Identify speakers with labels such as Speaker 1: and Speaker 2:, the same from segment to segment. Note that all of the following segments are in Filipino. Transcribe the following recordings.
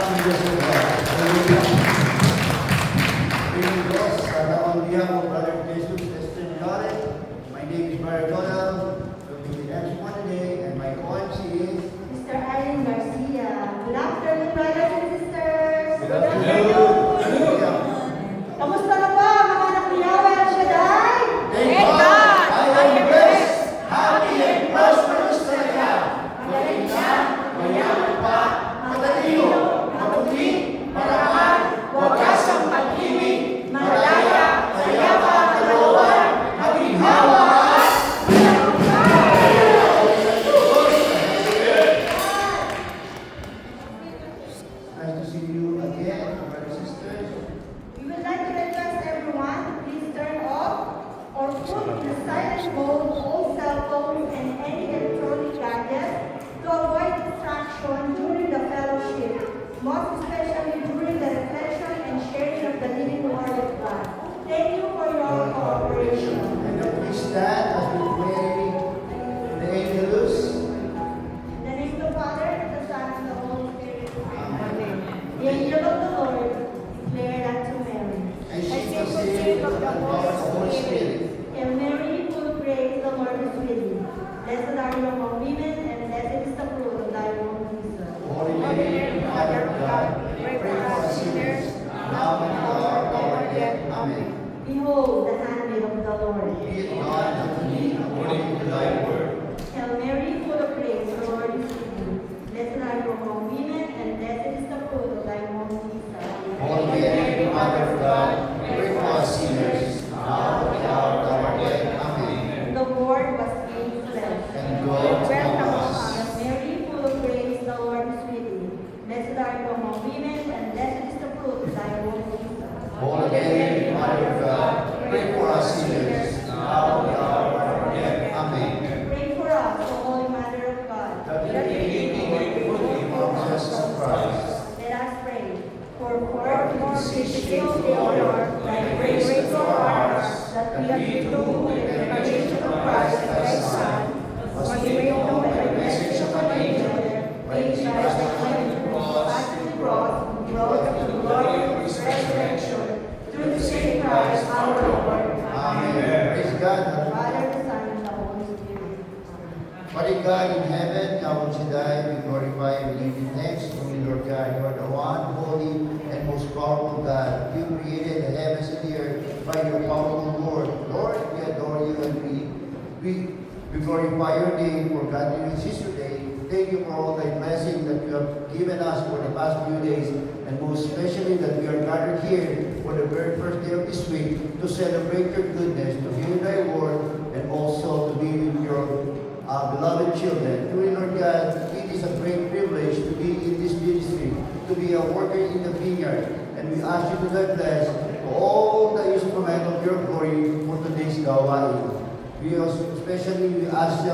Speaker 1: ng Diyos ng God. Hallelujah. Praise God. Sana on behalf of Brother Jesus Testimony, my name is Brother Donald. Will be the MC1 today, and my co-MC is
Speaker 2: Mr. Allen Garcia. Good afternoon, brothers and sisters.
Speaker 1: Good afternoon.
Speaker 2: Kamusta na ba, mga anak ni Yahweh El Shaddai?
Speaker 1: Thank God, I am blessed, happy and prosperous talaga. Magaling na, mayaman pa, matalino, mabuti, marahan, wagas ang pag-ibig, malaya, sayapa, kalooban, maginhawa at nice to see you again, brothers and sisters.
Speaker 2: We would like to request everyone to please turn off or put in the silent mode all cell phones and any electronic gadgets to avoid distraction during the fellowship, most especially during the reflection and sharing of the living word of God. Thank you for your cooperation.
Speaker 1: And now please stand as we pray the Angelus.
Speaker 2: In the name of the Father, and the Son, and the Holy Spirit. Amen. The angel of the Lord declared unto Mary,
Speaker 1: And she conceived of the power of the Holy Spirit.
Speaker 2: Hail Mary, full of grace, the Lord is with you. Blessed are you among women, and blessed is the fruit of thy womb, Jesus.
Speaker 1: Holy Mary, Mother of God, pray for us sinners, now and at the hour of our death. Amen.
Speaker 2: Behold, the handmaid of the Lord.
Speaker 1: Be it done unto me according to thy word.
Speaker 2: Hail Mary, full of grace, the Lord is with you. Blessed are you among women, and blessed is the fruit of thy womb, Jesus.
Speaker 1: Holy Mary, Mother of God, pray for us sinners, now and at the hour of our death. Amen.
Speaker 2: The Lord was made flesh.
Speaker 1: And dwelt among us.
Speaker 2: Hail Mary, full of grace, the Lord is with you. Blessed are you among women, and blessed is the fruit of thy womb, Jesus.
Speaker 1: Holy Mary, Mother of God, pray for us sinners, now and at the hour of our death. Amen.
Speaker 2: Pray for us, O Holy Mother of God.
Speaker 1: That we may be fruitful promises of Christ.
Speaker 2: Let us pray. For more seeking of the Lord, thy grace restore ours, that we agree to the incarnation of Christ, thy Son, was made known by the message of an angel, raised by the flame to the cross, brought to the glory of his resurrection, through the same Christ our Lord.
Speaker 1: Amen. Praise God.
Speaker 2: Father, the Son, and the Holy Spirit.
Speaker 1: Mighty God in heaven, Yahweh Shaddai, we glorify and we give you thanks. Holy Lord God, you are the one holy and most powerful God. You created the heavens and the earth by your powerful word. Lord, we adore you and we glorify your name for godliness is your day. Thank you for all thy blessing that you have given us for the past few days, and most especially that we are gathered here for the very first day of this week to celebrate your goodness, to hear thy word, and also to be with your beloved children. Truly, Lord God, it is a great privilege to be in this ministry, to be a worker in the vineyard, and we ask you to God bless all the instrument of your glory for today's gawain. We also, especially, we ask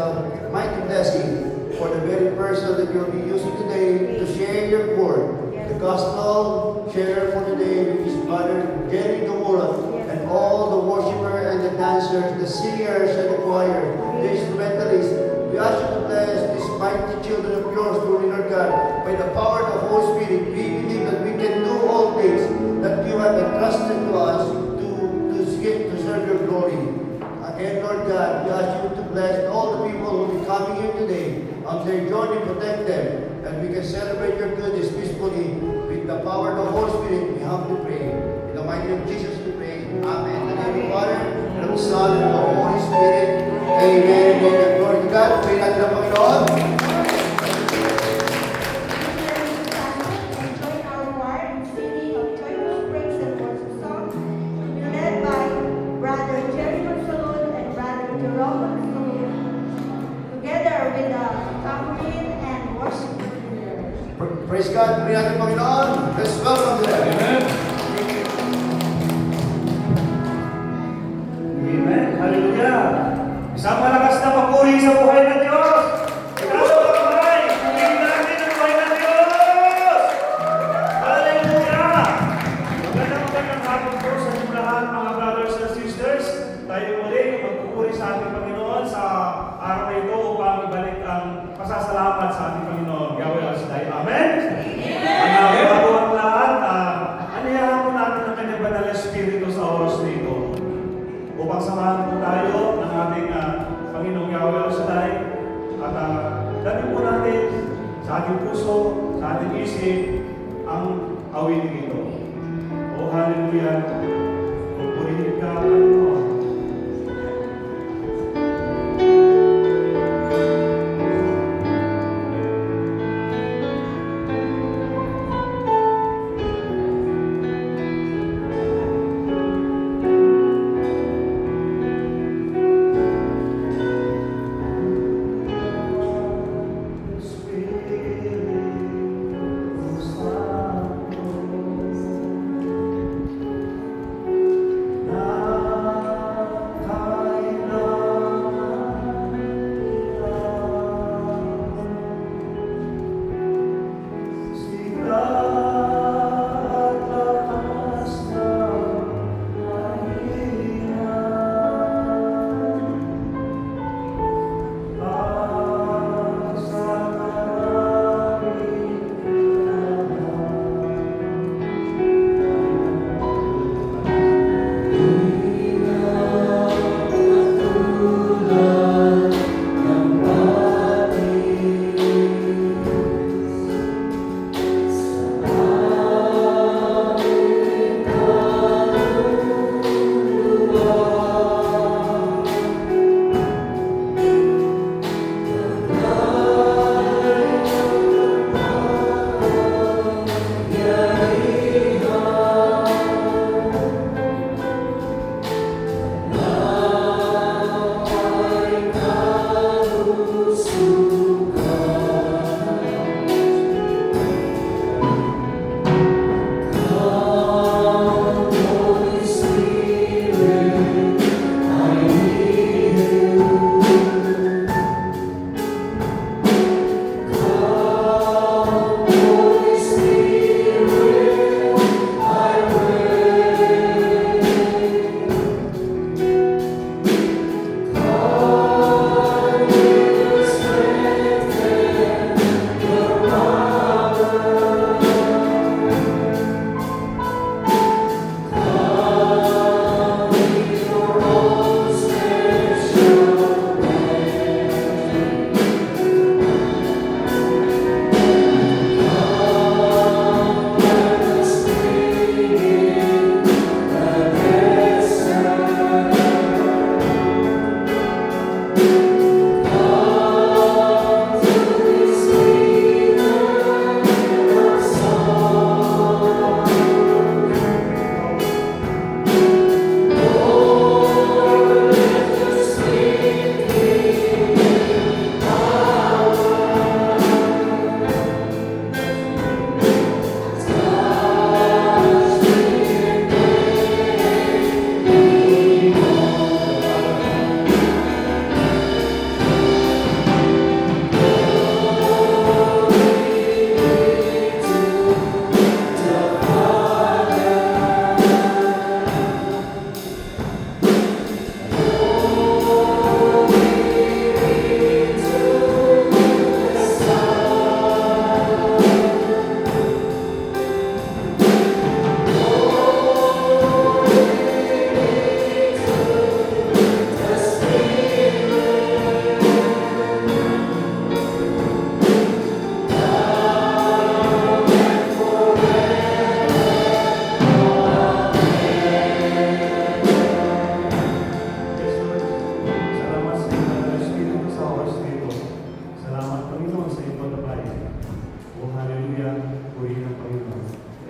Speaker 1: mighty blessing for the very person that you'll be using today to share your word. The gospel share for today is Brother Jerry Gamura, and all the worshippers and the dancers, the singers and the choir, the instrumentalists. We ask you to bless these mighty children of yours, truly, Lord God. By the power of the Holy Spirit, we believe that we can do all things that you have entrusted to us to serve your glory. Again, Lord God, we ask you to bless all the people who will be coming here today. On their journey, protect them, and we can celebrate your goodness peacefully with the power of the Holy Spirit. We humbly pray. In the mighty name of Jesus, we pray. Amen. In the name of the Father, and of the Son, and of the Holy Spirit. Amen. Amen. Glory to God. Pray natin ang Panginoon.
Speaker 2: And join our choir in singing of joyful praise and worship songs, to be led by Brother Jerry Monsalud and Brother Jerome Monsalud, together with the tambourine and worship leader.
Speaker 1: Praise God. Pray natin ang Panginoon. Let's welcome them. Amen.
Speaker 3: Amen. Hallelujah. Isang malakas na papuri sa buhay ng Diyos. Ikaw ang kamay. Purihin natin ang buhay ng Diyos. Hallelujah. Magandang hapon po sa inyong lahat, mga brothers and sisters. Tayo muli magpupuri sa ating Panginoon sa araw na ito upang ibalik ang pasasalamat sa ating Panginoon. Yahweh El Shaddai. Amen. Amen. isip ang awiting ito. O hallelujah, pupurihin ka, Panginoon.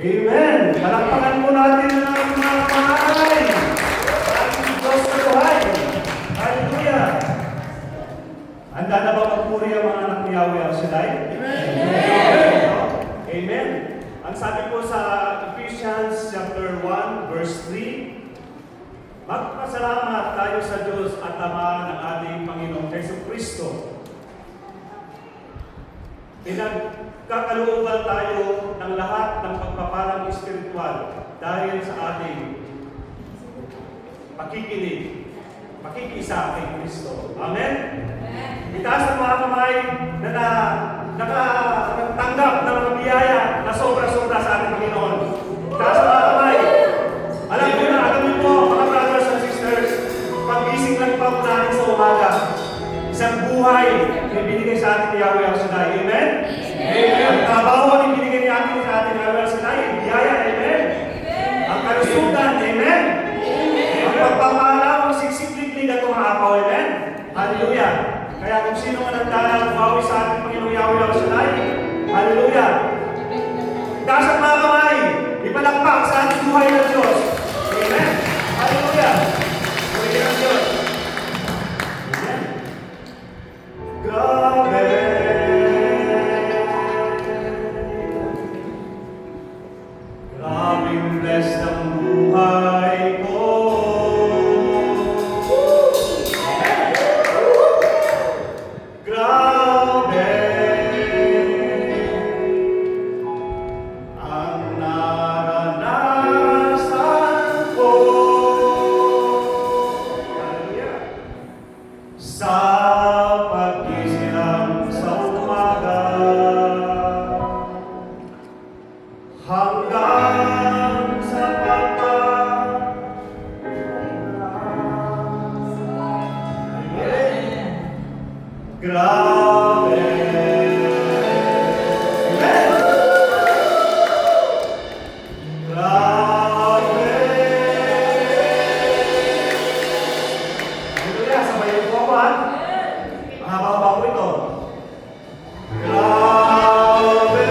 Speaker 3: Amen! Palakpakan po natin ang mga pangalan. Ating Diyos na buhay. Hallelujah! Handa na ba magpuri ang mga anak ni Yahweh ang Shaddai? Amen! Amen! Ang sabi po sa Ephesians chapter 1 verse 3, magpasalamat tayo sa Diyos at Ama ng ating Panginoong Jesucristo. Pinagkakalooban tayo ng lahat ng pagpapalang espiritual dahil sa ating pakikiisa kay Kristo. Amen? Itaas ang mga kamay na nakatanggap ng mga biyaya na sobra-sobra sa ating Panginoon. Itaas ang mga kamay. Alam niyo po, mga brothers and sisters, pag-gising lang pa po natin sa umaga, isang buhay na binigay sa ating Yahweh ang Shaddai. Amen? Amen. Ang trabaho na binigay ni ating palakpak sa ating buhay ng Diyos. Amen. Hallelujah. Puri ng Diyos. Amen. Grabe. Grabing blessed ang buhay ko. Grabe ang naranasan ko. Hallelujah. Sa pagkisilang sa umaga hanggang sa grabe. Amen. Grabe. Hallelujah. Sabayan po ako, ha? Mahaba ko ito. Grabe.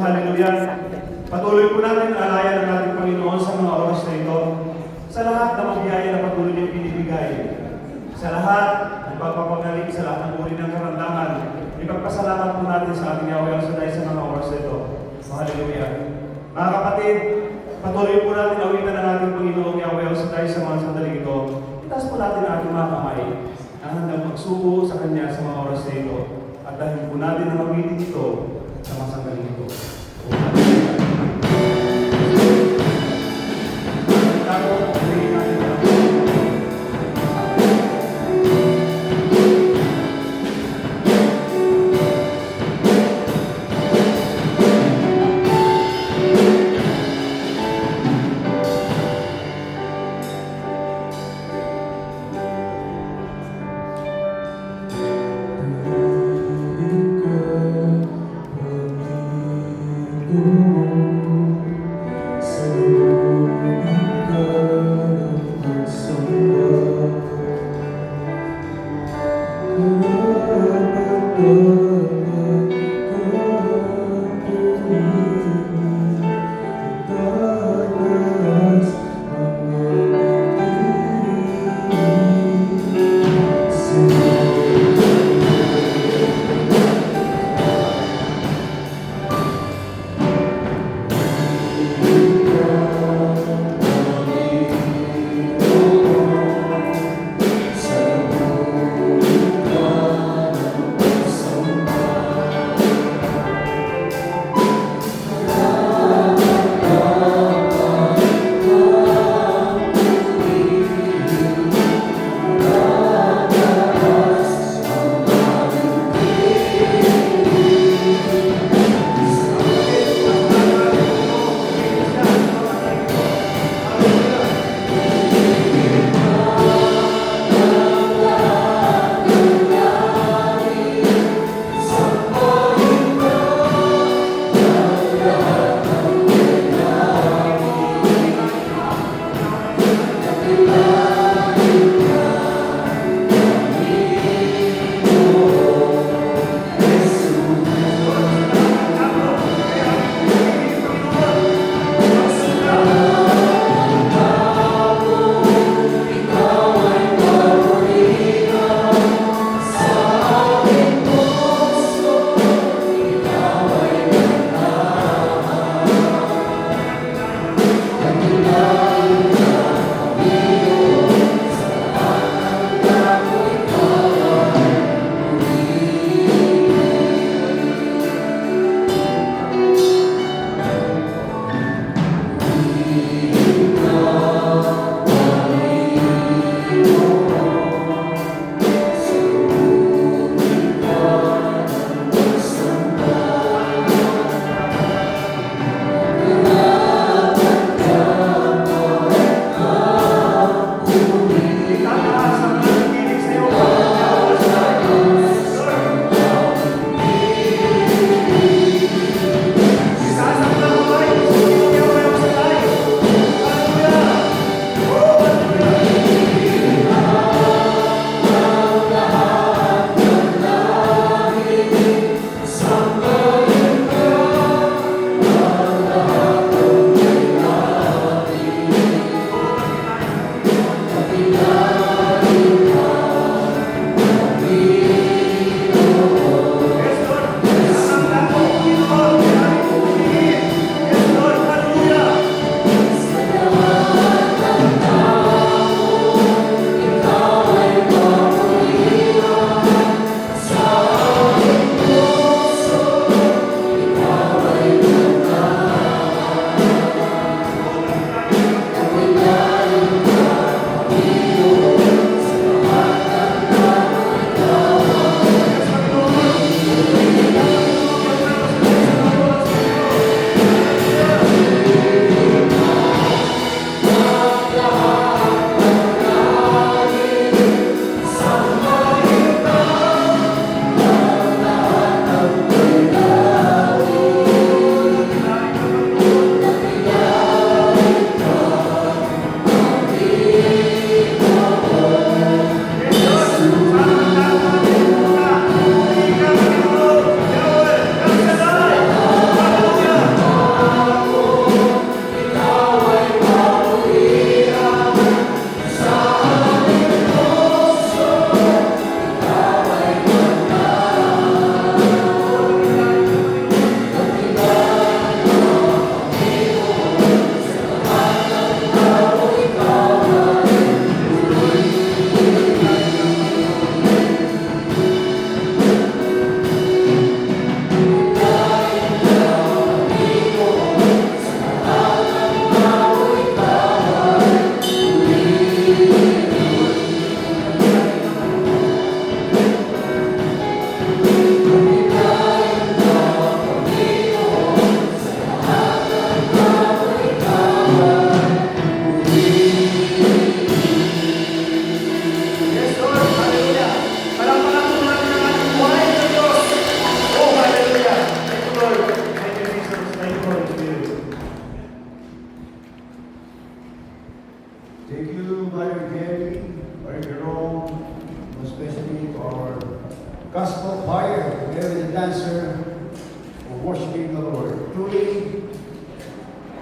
Speaker 3: Hallelujah. Patuloy po natin ang alayan ng ating Panginoon sa mga oras na ito. Sa lahat ng mga biyaya na patuloy niyang pinibigay. Sa lahat ng pagpapagaling, sa lahat ng uri ng karamdaman. Ipagpasalamat po natin sa ating Yahweh ang Shaddai sa mga oras na ito. Hallelujah. Mga kapatid, patuloy po natin awitan ng ating Panginoong Yahweh ang Shaddai sa mga sandaling ito. Itaas po natin ang ating mga kamay na handang magsuko sa Kanya sa mga oras na ito. At dahil po natin ang awitin ito sa mga sandaling ito.
Speaker 1: worshiping the Lord. Truly,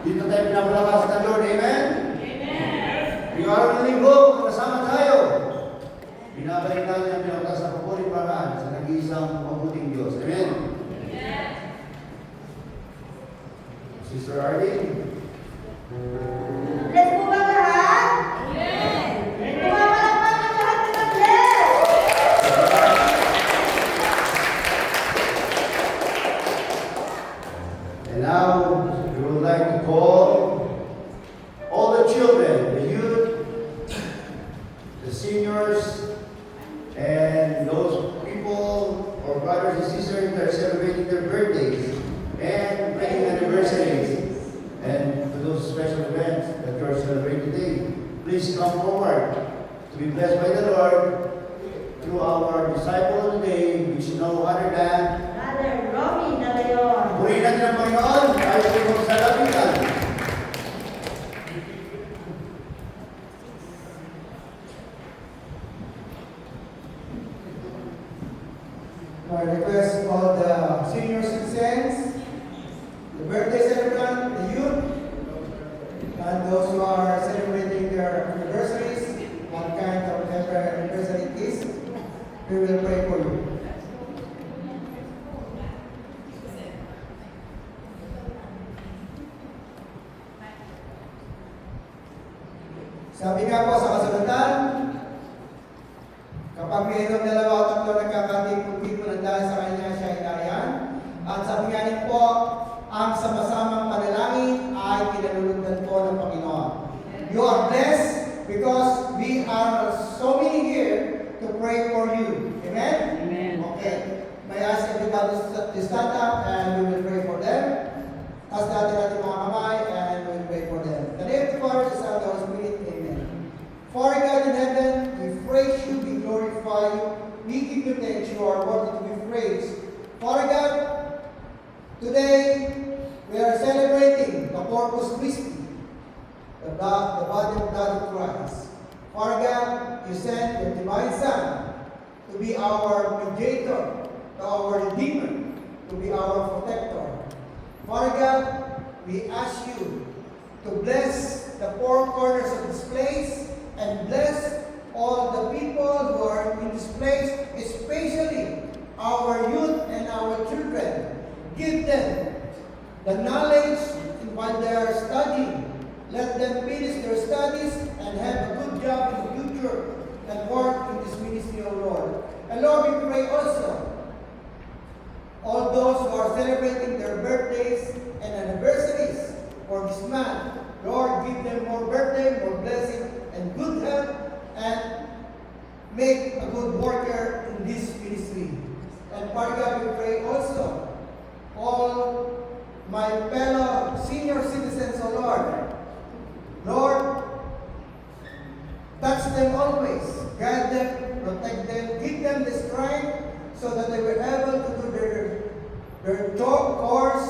Speaker 1: dito tayo pinapalakas ng Lord. Amen? Amen! Yung araw ng linggo, kasama tayo. Binabalik natin ang pinapalakas sa papulit paraan sa nag-iisang mabuting Diyos. Amen? Amen! Sister Arlene.
Speaker 2: Bless po ba lahat? Amen! Pumapalakpak ang lahat ng bless!
Speaker 1: And now, we would like to call all the children, the youth, the seniors, and those people or brothers and sisters that are celebrating their birthdays and wedding anniversaries, and to those special events that you are celebrating today. Please come forward to be blessed by the Lord through our disciple of the day, which is no other than
Speaker 2: Brother Romy de Leon.
Speaker 1: purihin natin ang Panginoon ay tulong sa lapitan.
Speaker 4: I request all the senior citizens, the birthday celebrant, the youth, and those who are celebrating their anniversaries, what kind of anniversary it is, we will pray for you. Sabi nga po sa kasulatan, kapag mayroong dalawa o tatlo nagkakatingkong-tingkong dahil sa kanya siya ay darayan, at sabi nga rin po, ang sama-samang panalangin ay kinalulugdan po ng Panginoon. You are blessed because we are so many here to pray for you. Amen?
Speaker 5: Amen.
Speaker 4: Okay. May I ask everybody to stand up and we will pray for them. Taas natin mga kamay and we will pray for them. The name of the Father, the Son, and the Holy Spirit. Amen. Father God in heaven, we praise you, we glorify you, we give you thanks, you are worthy to be praised. Father God, today we are celebrating the Corpus Christi, the body and blood of Christ. Father God, you sent your divine Son to be our mediator, to our Redeemer, to be our protector. Father God, we ask you to bless the four corners of this place and bless all the people who are in this place, especially our youth and our children. Give them the knowledge while they are studying. Let them finish their studies and have a good job in the future and work in this ministry, O Lord. And Lord, we pray also all those who are celebrating their birthdays and anniversaries for this month. Lord, give them more birthday, more blessing, and good health, and make a good worker in this ministry. And Father God, we pray also all my fellow senior citizens, O Lord. Lord, touch them always, guide them, protect them, give them the strength so that they were able to do their chores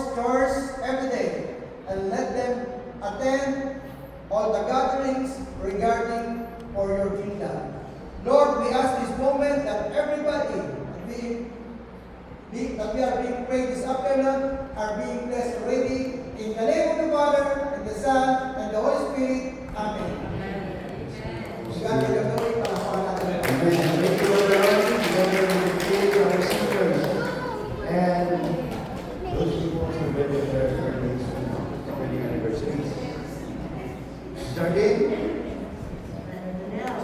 Speaker 4: every day, and let them attend all the gatherings regarding for your kingdom. Lord, we ask this moment that everybody that we are being prayed this afternoon are being blessed already. In the name of the Father, and the Son, and the Holy Spirit. Amen. God be the glory. Palakpakan natin.
Speaker 1: Amen. Thank you, Lord. Together with the kids, our sisters, and those people who celebrate their birthdays and wedding anniversaries. Starting? Yeah.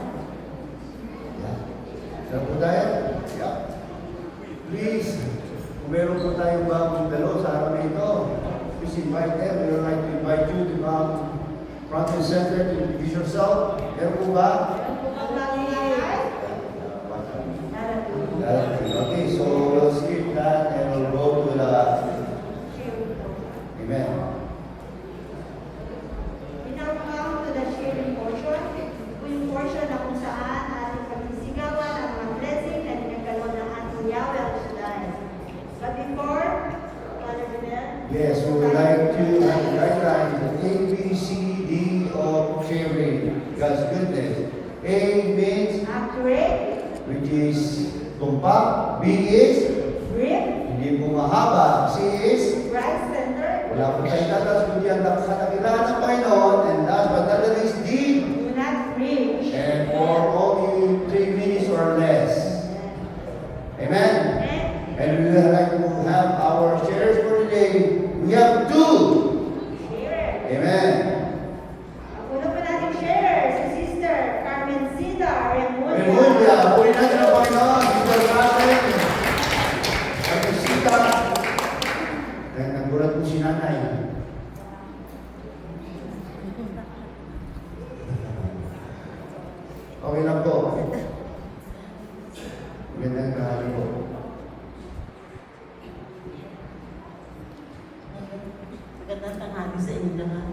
Speaker 1: Sarap po tayo? Yeah. Please, kung meron po tayong bagong dalo sa araw na ito, please invite them. We would like to invite you to come front and center to introduce yourself. Meron po ba? Okay, so we'll skip that and we'll go to the Amen.
Speaker 2: Welcome to the sharing portion, yung portion na kung saan ating pagsisigawan ang mga blessing na dinagkalon ng ating Yahweh al Shaddai. But before, Father Fidel,
Speaker 1: Yes, we would like to recognize the A, B, C, D of sharing God's goodness. A means
Speaker 2: accurate,
Speaker 1: which is tumpak. B is
Speaker 2: brief,
Speaker 1: hindi po mahaba. C is Wala po tayong tatas, kundi ang kadakilaan ng Panginoon. And last but not the least,
Speaker 2: Do not preach.
Speaker 1: and for only 3 minutes or less. Amen. And we would like to have our shares for today. We have 2. Amen.
Speaker 2: Una pa natin share si Sister Carmen Zita
Speaker 1: Hallelujah.
Speaker 2: Remulla.
Speaker 1: Puri natin ang Panginoon. Sister Carmen. At Sita. Kaya nagulat po si nanay. Okay lang po. Magandang kahali po.
Speaker 5: Magandang tanghali sa inyo lahat.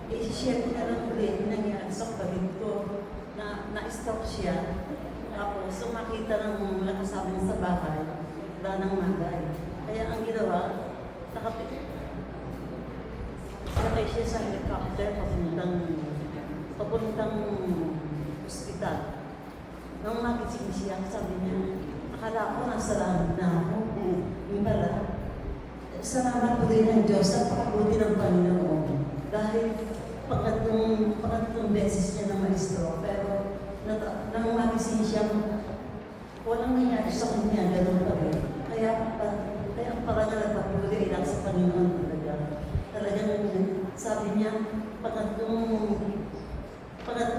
Speaker 5: I-share ko na lang ulit yung nangyari sa kapatid ko na na-stroke siya. Tapos, makita ng mga kasama niya sa bahay, wala nang magay. Kaya ang ginawa, sakay siya sa helicopter papuntang ospital. Nung magising siya, sabi niya, akala ko nasa langit na ako. Yung pala, salamat po din ng Diyos at pakabuti ng Panginoon. Dahil pangatlong beses niya na ma-stroke. Pero nang magising siya, walang nangyari sa kanya, gano'n pa rin. Kaya parang nagpapuli lang sa Panginoon talaga. Talagang sabi niya, pangatlong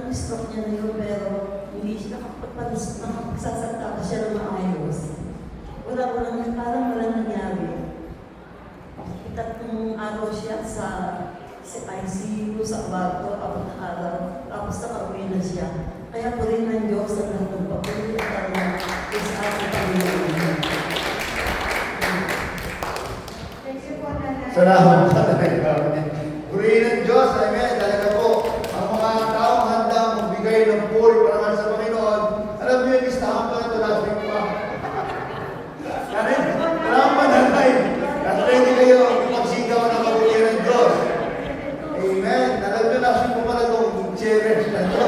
Speaker 5: stroke niya na yun, pero hindi siya nakapagsasalita pa siya ng maayos. Parang walang nangyari. Tatlong araw siya sa ICU sa kwarto, apat na araw, tapos nakauwi na siya. Kaya po rin ng Diyos ang nagpapatuloy at sa ating Panginoon.
Speaker 2: Thank you po, Nanay.
Speaker 1: Salamat sa talaga. Purihin ng Diyos. Amen. Talaga po, ang mga taong handa magbigay ng puri para sa Panginoon. Alam niyo yung listahan pa ito last week pa. Karen, salamat nanay. At ready kayo magsigaw ng kabutihan ng Diyos. Amen. Alam niyo last week po pala itong cherish na ito.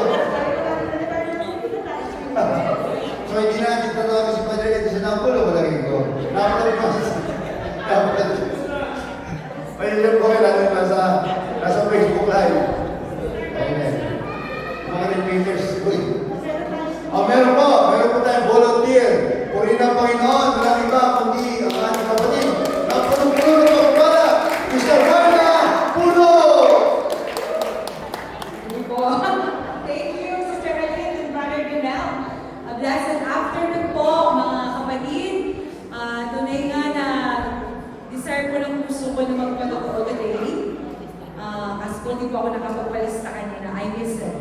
Speaker 1: So hindi natin tatawagin si Padre Ito sa Nampolo, wala rin ko. Pwede lang po kayo natin nasa Facebook Live. Amen. Mga repeaters. Meron po tayong volunteer. Puri ng Panginoon, walang iba, kundi ang ating kapatid. Nagpunong-puno ng pagpapala, Mr. Marna Puno!
Speaker 6: Thank you, Sister Ellen and Brother Ginel. A blessed afternoon po, mga kapatid. Tunay nga na deserve ko ng puso ko na magpatotoo today. Kasi kung di po ako nakapagpalista kanina, I miss it.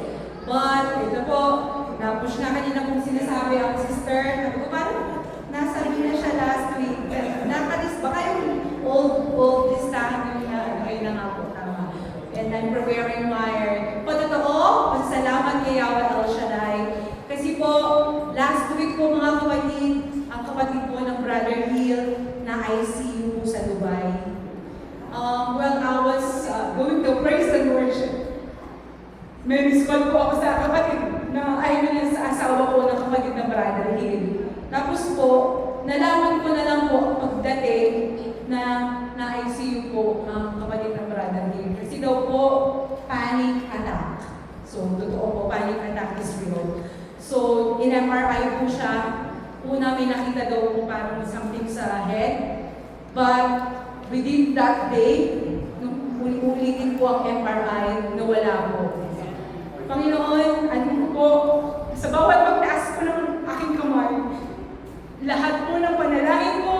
Speaker 6: But, ito po, na-push na kanina kung sinasabi ako, sister. Sabi ko, parang nasa na siya last week. Nakalis, baka yung old listahan yung ayun na nga po, tama. And I'm preparing my patotoo, pasalamat kay Yahweh El Shaddai. Kasi po, last week po mga kapatid, ang kapatid po ng Brother Hill na ICU po sa Dubai. Well, I was going to praise and worship. May miss call po ako sa kapatid na ayun na sa asawa ko ng kapatid ng Brother Hill. Tapos po, nalaman ko na lang po pagdating na ICU po ang kapatid ng Brother Hill. Kasi daw po, panic attack. So, totoo po, panic attack is real. So, in MRI po siya. Una, may nakita daw po parang something sa head. But, within that day, nung ulitin po ang MRI, nawala po. Panginoon, ano po, sa bawat pagtaas ko ng aking kamay, lahat po ng panalangin ko,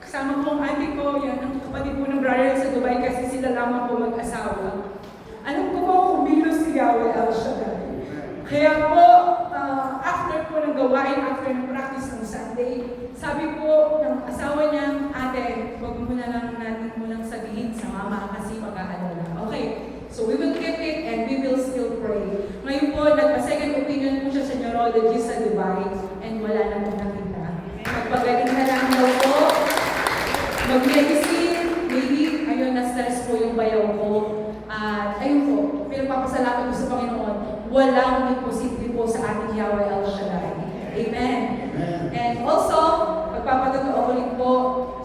Speaker 6: kasama po ang ate ko, yan ang kapatid po ng brother sa Dubai kasi sila lamang po mag-asawa. Alam ko po kumilos si Yahweh El Shaddai. Kaya po, after po ng gawain, after ng practice ng Sunday, sabi po ng asawa niya, ate, huwag muna lang natin munang sabihin sa mama kasi mag-aalala. Okay, so we will keep it and we will still pray. Ngayon po, nagpa-second opinion po siya sa neurologist sa Dubai and wala na po nakita. Magpagaling na lang daw po, mag-medicine, maybe, ayun, na-stress po yung bayaw ko. At ayun po, pinagpapasalamat ko sa Panginoon, walang imposible po sa ating Yahweh El Shaddai. Amen. And also, magpapatotoo ulit po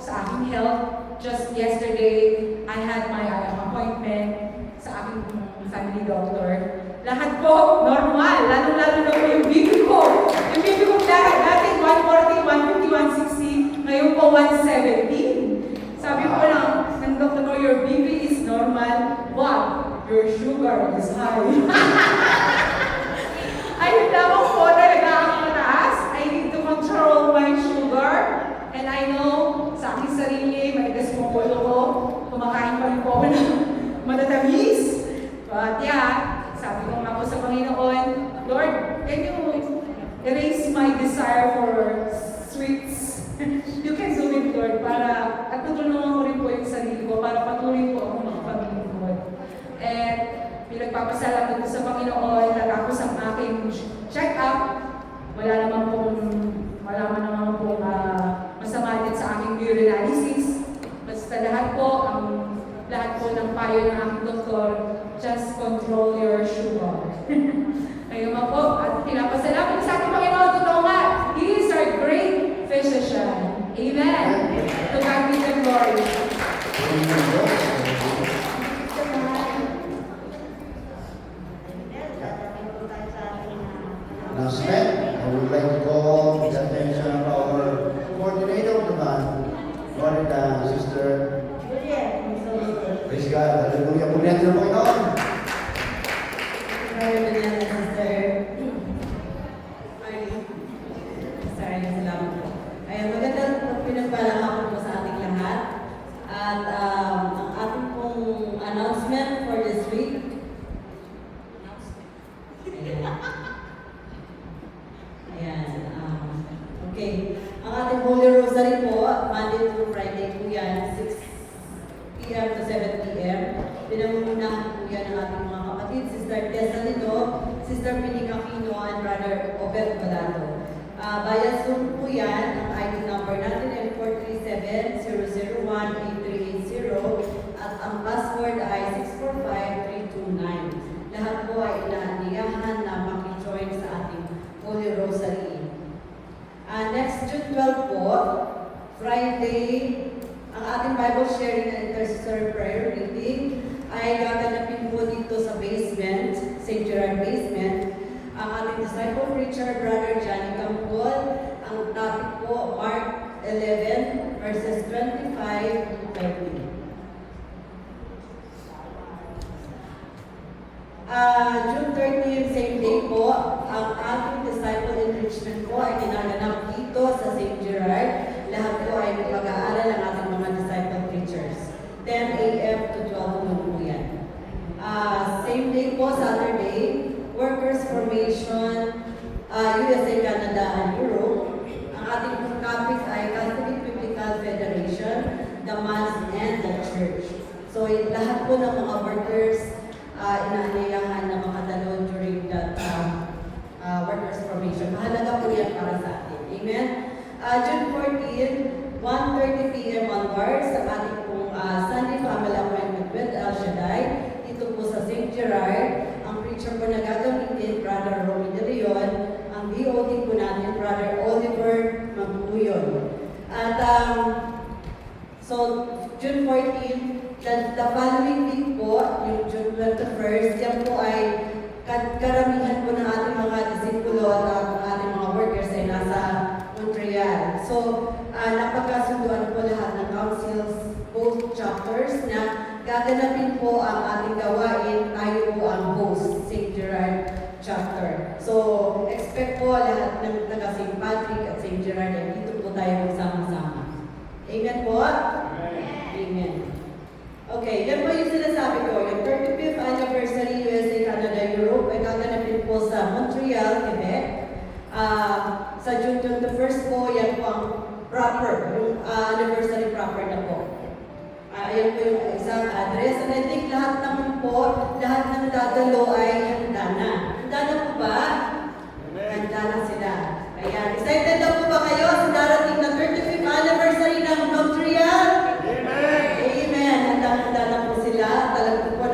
Speaker 6: sa aking health, just just yesterday, I had my appointment sa aking family doctor. Lahat po, normal. Lalo-lalo na po yung BP ko. Yung BP ko dati 140, 150, 160. Ngayon po 170. Sabi ko lang, ng doctor ko, your BP is normal, but your sugar is high. Ayun lamang po talaga ang mataas. I need to control my sugar. And I know, sa aking sarili, matigas po po ko. Kumakain pa rin po ako ng matatamis. But yeah, sabi ko nga po sa Panginoon, Lord, can you erase my desire for sweets? You can do it, Lord, para at tutulungan ko rin po yung sarili ko para patuloy po ako makapag-lingkod. And pinagpapasalamat ko sa Panginoon, natapos ang aking check-up, wala naman pong masama din sa aking urinalysis. Basta lahat po ng payo ng aking doktor, just control your sugar. Ayun po, at pinapasalamat sa ating Panginoon, totoo nga, He is our great physician. Amen. To God be the glory.
Speaker 1: Announcement. I would like to call the attention of our coordinator of the month, Florida, Sister. Praise God. Hallelujah. Punyat ng Panginoon.
Speaker 5: Magandang pinagpalang hapon po sa ating lahat. At ang ating pong announcement for this week. Ayan. Okay. Ang ating Holy Rosary po, Monday through Friday po yan, 6 p.m. to 7 p.m. Pinangungunahan po yan ng ating mga kapatid, Sister Tessa Lito, Sister Pinica Aquino, and Brother Obed Balado. Via Zoom po yan, ang ID number natin ay 437-001-8380 at ang password ay 645329. Lahat po ay inaaniyahan na maki-join sa ating Holy Rosary. Next June 12 po, Friday, ang ating Bible sharing and intercessory prayer meeting ay gaganapin po dito sa basement, St. Gerard Basement. Ang ating disciple preacher, Brother Johnny Campbell, ang topic po, Mark 11, verses 25 to 30. June 30, same day po, ang ating disciple enrichment po ay ginaganap dito sa St. Gerard. Lahat po ay pag-aaral ng ating mga disciple preachers. 10 a.m. to 12 noon po yan. Same day po, Saturday, Workers Formation, USA, Canada, and Europe. Ang ating topic ay Catholic Biblical Federation, the Mass, and the Church. So, lahat po ng mga workers inaanyayahan na makadalo during that Workers Formation. Mahalaga po yan para sa atin. Amen? June 14, 1:30 p.m. onwards, sa ating pong Sunday Family Appointment with El Shaddai, dito po sa St. Gerard. Ang preacher po na gagamitin, Brother Romy De Leon. Ang DOT po natin, Brother Oliver Magbuyon. At so, June 14, the following week po, yung June 21st, yan po ay karamihan po ng ating mga disipulo at ang ating mga workers ay nasa Montreal. So, napagkasunduan po lahat ng councils, both chapters, na gaganapin po ang ating gawain. Tayo po ang host, St. Gerard chapter. So, expect po lahat ng taga St. Patrick at St. Gerard ay dito po tayo magsama-sama. Amen po? Amen. Okay, yan po yung sinasabi ko. Yung 35th anniversary USA, Canada, Europe ay gaganapin po sa Montreal, Quebec. Sa June 21st po, yan po ang proper, yung anniversary proper na po. Ayan po yung exact address. And I think lahat naman po, lahat ng dadalo ay handa na. Handa na po ba? Handa na sila. Ayan. Excited na po ba kayo sa darating na 35th anniversary ng Montreal? Amen. Handa na po sila. Talagang po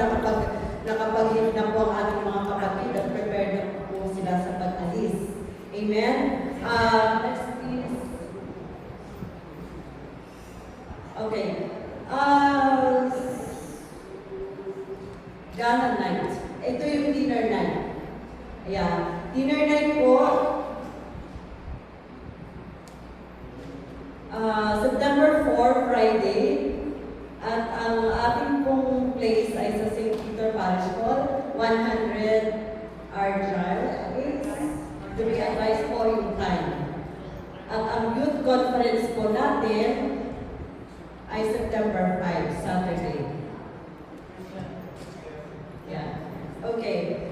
Speaker 5: nakapag-hit na po ang ating mga kapatid at prepared na po sila sa pag-alis. Amen. Next please. Okay.
Speaker 6: Ayan. Dinner night po, September 4, Friday. At ang ating pong place ay sa St. Peter Parish Hall, 100 Drive. Okay? To be advised po yung time. At ang youth conference po natin ay September 5, Saturday. Yeah. Okay.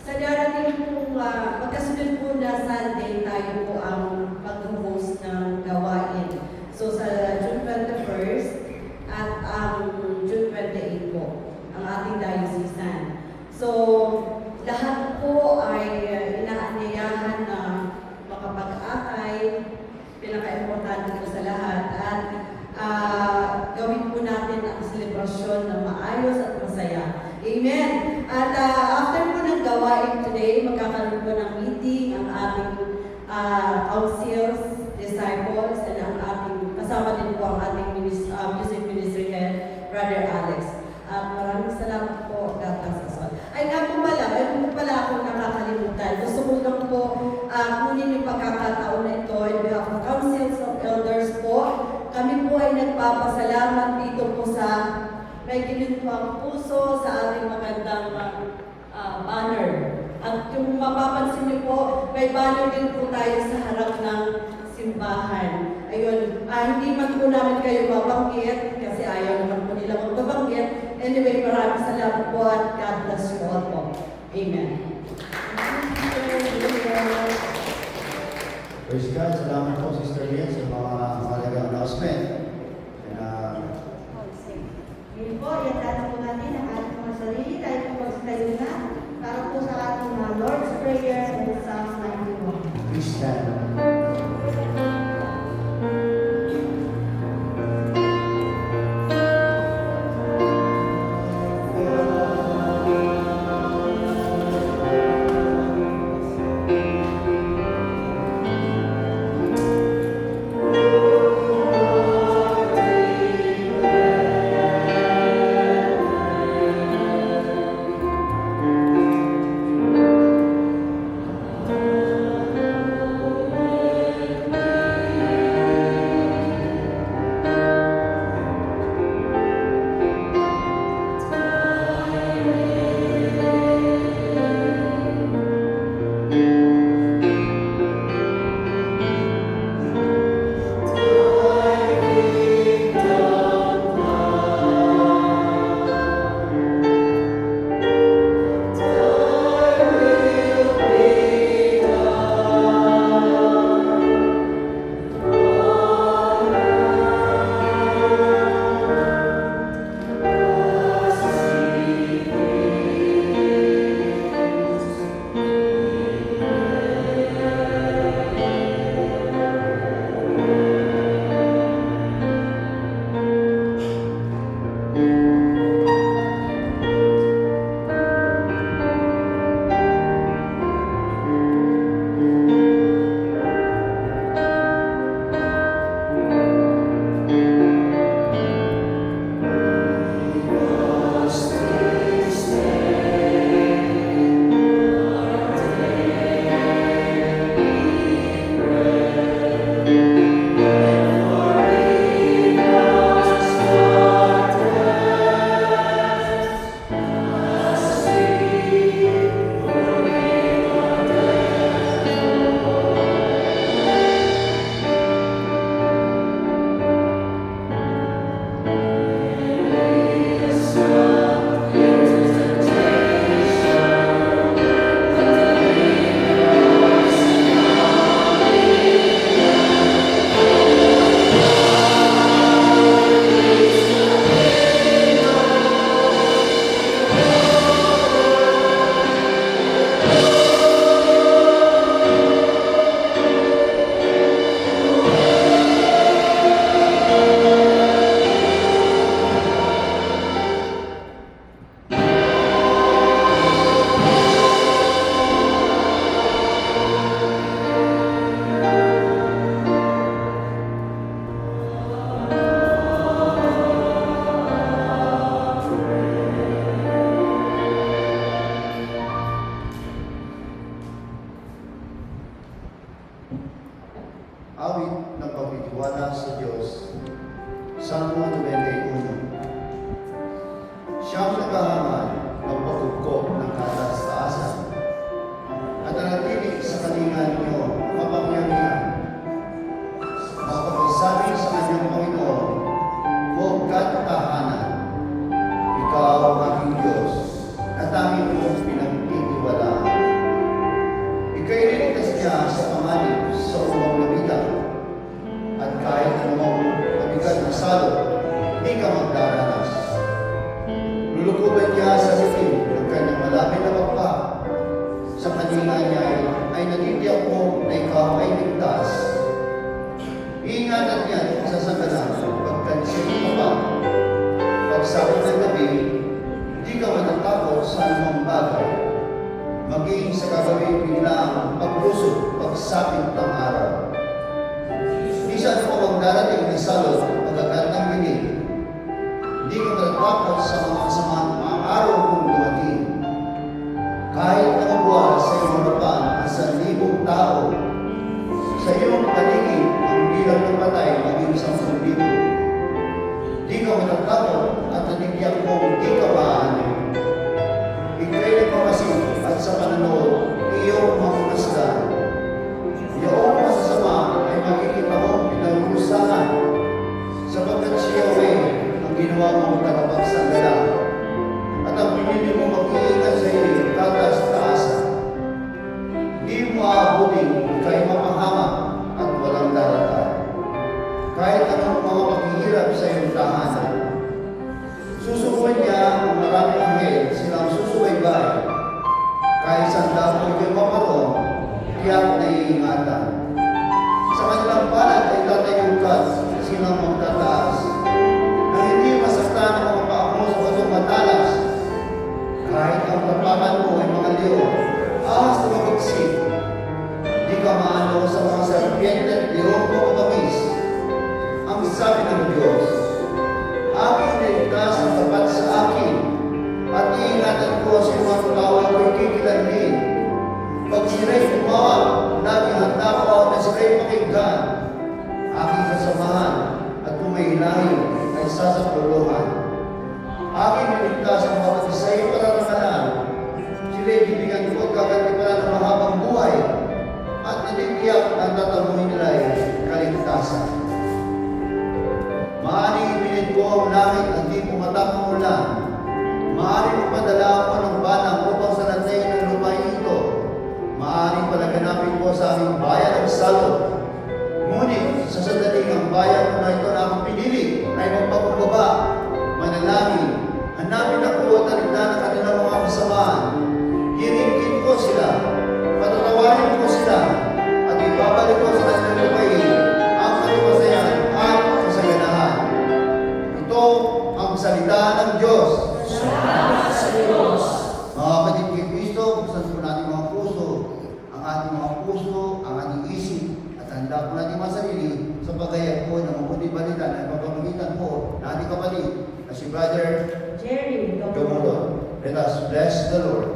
Speaker 6: Sa darating po, magkasunod po na Sunday, tayo po ang mag-host ng gawain. So sa June 21st at June 28 po, ang ating diocesan. So, lahat po ay inaanyayahan na makapag-akay, pinaka-importante po sa lahat, at gawin po natin ang selebrasyon na maayos at masaya. Amen! At after po ng gawain today, magkakaroon po ng meeting ang ating councils, disciples, and ang ating, kasama din po ang ating music ministry head, Brother Alex. Maraming salamat po, God bless us all. Ay nga po pala ako nakakalimutan. Gusto ko lang po kunin yung pagkakataon na ito in behalf of councils of elders po. Kami po ay nagpapasalamat dito po sa may ginintwang puso sa ating magandang banner. At yung mapapansin niyo po, may banner din po tayo sa harap ng simbahan. Ayun, hindi man po namin kayo mabanggit kasi ayaw naman po nila magbabanggit. Anyway, maraming salamat po at God bless you all po. Amen.
Speaker 1: Praise God. Salamat po, Sister Lian, sa mga mahalagang announcement.
Speaker 2: Yun po, iandaan po natin ang ating mga sarili. Tayo po magsasayo na para po sa ating Lord's Prayer and Psalms 91.
Speaker 1: Please stand. kahangahangan ng pagkukop ng kataas-taasan at nanatili sa kalingan niyo kapangyarihan. Mapagsasabi sa kanyang Panginoon, huwag ka't tahanan. Ikaw ang aking Diyos at aming mong pinagtitiwalaan. Ika'y niligtas niya sa panganib sa umang labitan at kahit anong mabigat na salo, hindi ka magdaranas. Lulukuban niya sa lilim ng kanyang malapit na pagpa. Sa kanila niya ay natitiyak mo na ikaw ay ligtas. Iingatan niya sa sandala pagkansing ka pa. Pagsapit ng gabi, hindi ka matatakot sa anumang bagay. Maging sa gagawin biglaang paglusog, pagsapit ng araw. Minsan mo ang darating na salot pagkakat ng binig. Hindi ka matatakot sa mga kasamaan araw kung dumating. Kahit nakabuha sa iyong harapan ang 1,000 tao, sa iyong paligid ang bilang ng patay maging 10,000. Di ka matatakot at nanigyan mong di ka maanin. Ika'y nagmamasid at sa pananood, iyong mamulasdan. Iyong masasama ay makikita mong pinarusahan sapagkat siya ay ang ginawa mong tagapagsandala at ang pinili mo mag-iingat sa iyo kataas-taasan. Di mo aabutin ika'y mapahamak at walang daratan. Kahit anong mga paghihirap sa iyong tahanan, susubuin niya ang maraming anghel silang susubaybay. Kahit saan dapat ito'y maparong, tiyak na iingatan. Sa kanilang palad ay tatayukan silang magtataas na hindi masaktan ang mga paa mo sa batong matalas. Kahit ang tapakan mo ay mga leon, ahas na mabagsik. Di ka maano sa mga serpiente at leon mo matamis. Ang sabi ng Diyos, aking niligtas ang tapat sa akin at iingatan ko sa mga tawag ko'y kikilanhin. Pag sila'y tumawag, lagi handa ko na sila'y pakinggan. Aking kasamahan at kung may ilahin ay sasapuluhan. Aking niligtas ang mga isa'y pararamalan. Sila'y bibigyan ko at kagantipalan ng mahabang buhay at natitiyak ang tatamuhin nila ay kaligtasan. Maaaring ipinit ko ang langit at di pumatak ang ulan. Maaaring magpadala ako ng banang upang sa lantay ng lupain ito. Maaaring palaganapin ko sa aming bayan ang salot. Ngunit sa sandaling ang bayan ko na ito na akong pinili ay magpakumbaba, manalangin, hanapin ako at taligdan ang kanilang mga kasamaan. Hiringkin ko sila, patatawarin ko sila, at ibabalik ko sa kanilang lupain ang kalipasayan at kasaganahan. Ito ang salita ng Diyos.
Speaker 2: Salamat sa Diyos.
Speaker 1: Mga kapatid kay Kristo, buksan po natin mga puso, ang ating mga puso, ang ating isip, at handa po natin mga sarili sa pagayag po ng mabuti balita na ipapamagitan po na ating kapatid na si Brother
Speaker 2: Jerry,
Speaker 1: Dumulon. Let us bless the Lord.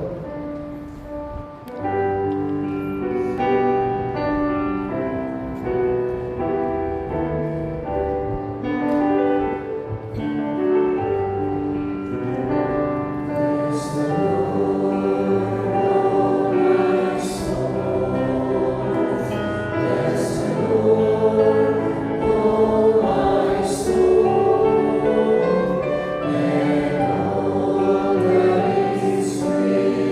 Speaker 2: Sweet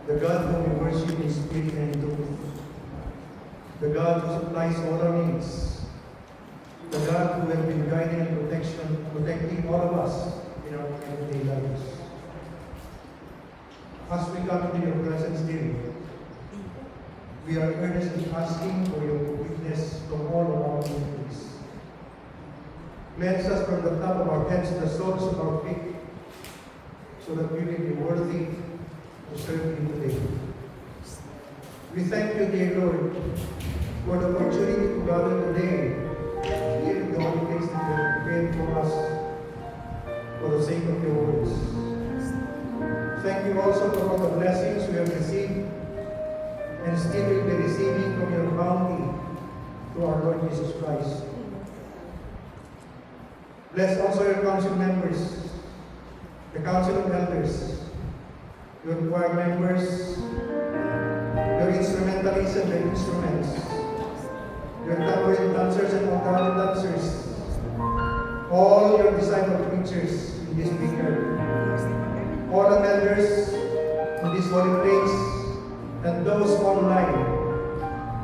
Speaker 7: The God whom we worship in spirit and in truth. The God who supplies all our needs. The God who has been guiding and protecting all of us in our everyday lives. As we come into your presence today, we are earnestly asking for your forgiveness from all of our iniquities. Cleanse us from the top of our heads to the soles of our feet, so that we may be worthy to serve you today. We thank you, dear Lord, for the opportunity to gather today here in the holy place that you have prepared for us for the sake of your words. Thank you also for all the blessings we have received and still will be receiving from your bounty through our Lord Jesus Christ. Bless also your council members, the council of elders, your choir members, your instrumentalists and their instruments, your tambourine dancers and organ dancers, all your disciple preachers in this vineyard, all the elders in this holy place, and those online,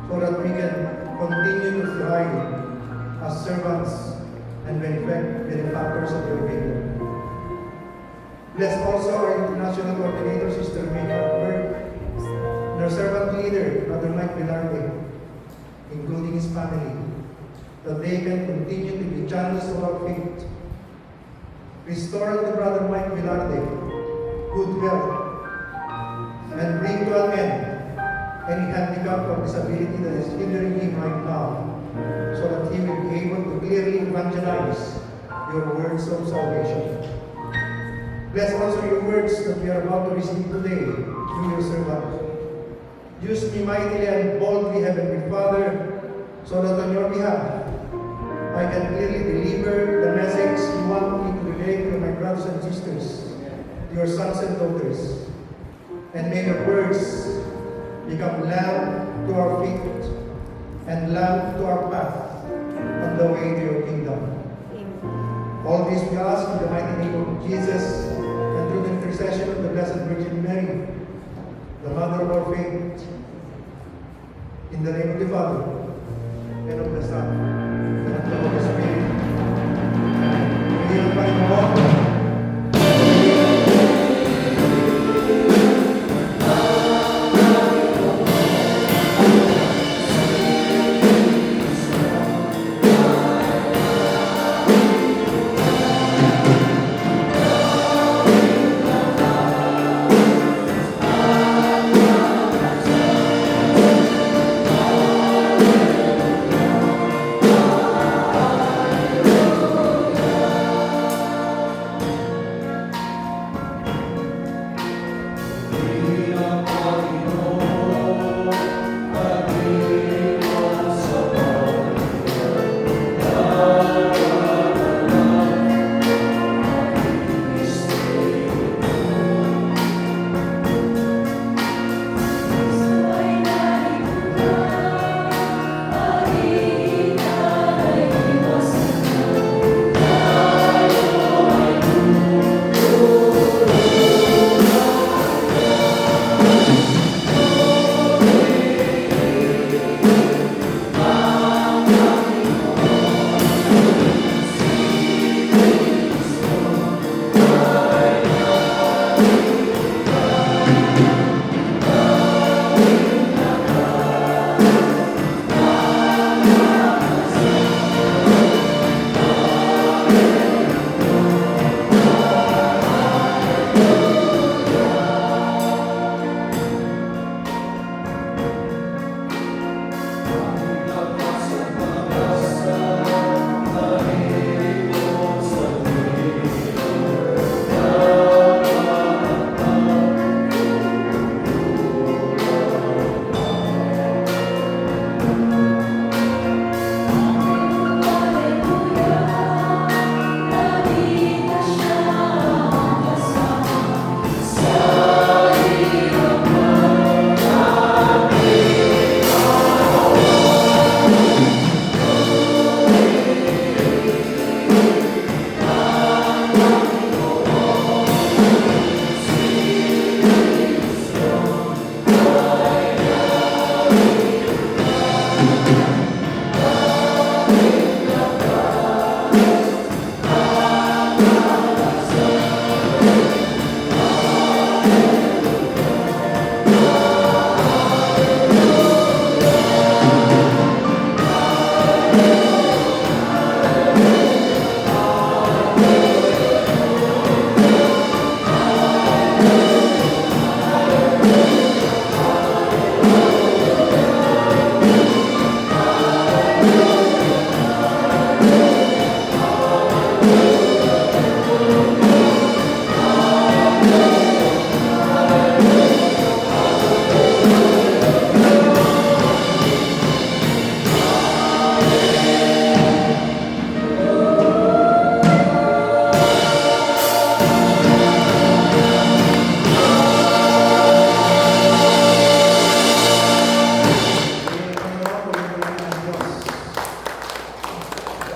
Speaker 7: so that we can continue to thrive as servants and benefactors of your kingdom. Bless also our international coordinator, Sister May Hartberg, and our servant leader, Brother Mike Velarde, including his family, that they can continue to be channels of our faith. Restore to Brother Mike Velarde good health, and bring to an end any handicap or disability that is hindering him right now, so that he will be able to clearly evangelize your words of salvation. Bless also your words that we are about to receive today through your servant. Use me mightily and boldly, Heavenly Father, so that on your behalf I can clearly deliver the message you want me to relay to my brothers and sisters, your sons and daughters. And may your words become lamp to our feet and lamp to our path on the way to your kingdom. All this we ask in the mighty name of Jesus, and through the intercession of the Blessed Virgin Mary, the Mother of our faith, in the name of the Father, and of the Son, and of the Holy Spirit. Amen. Panginoon.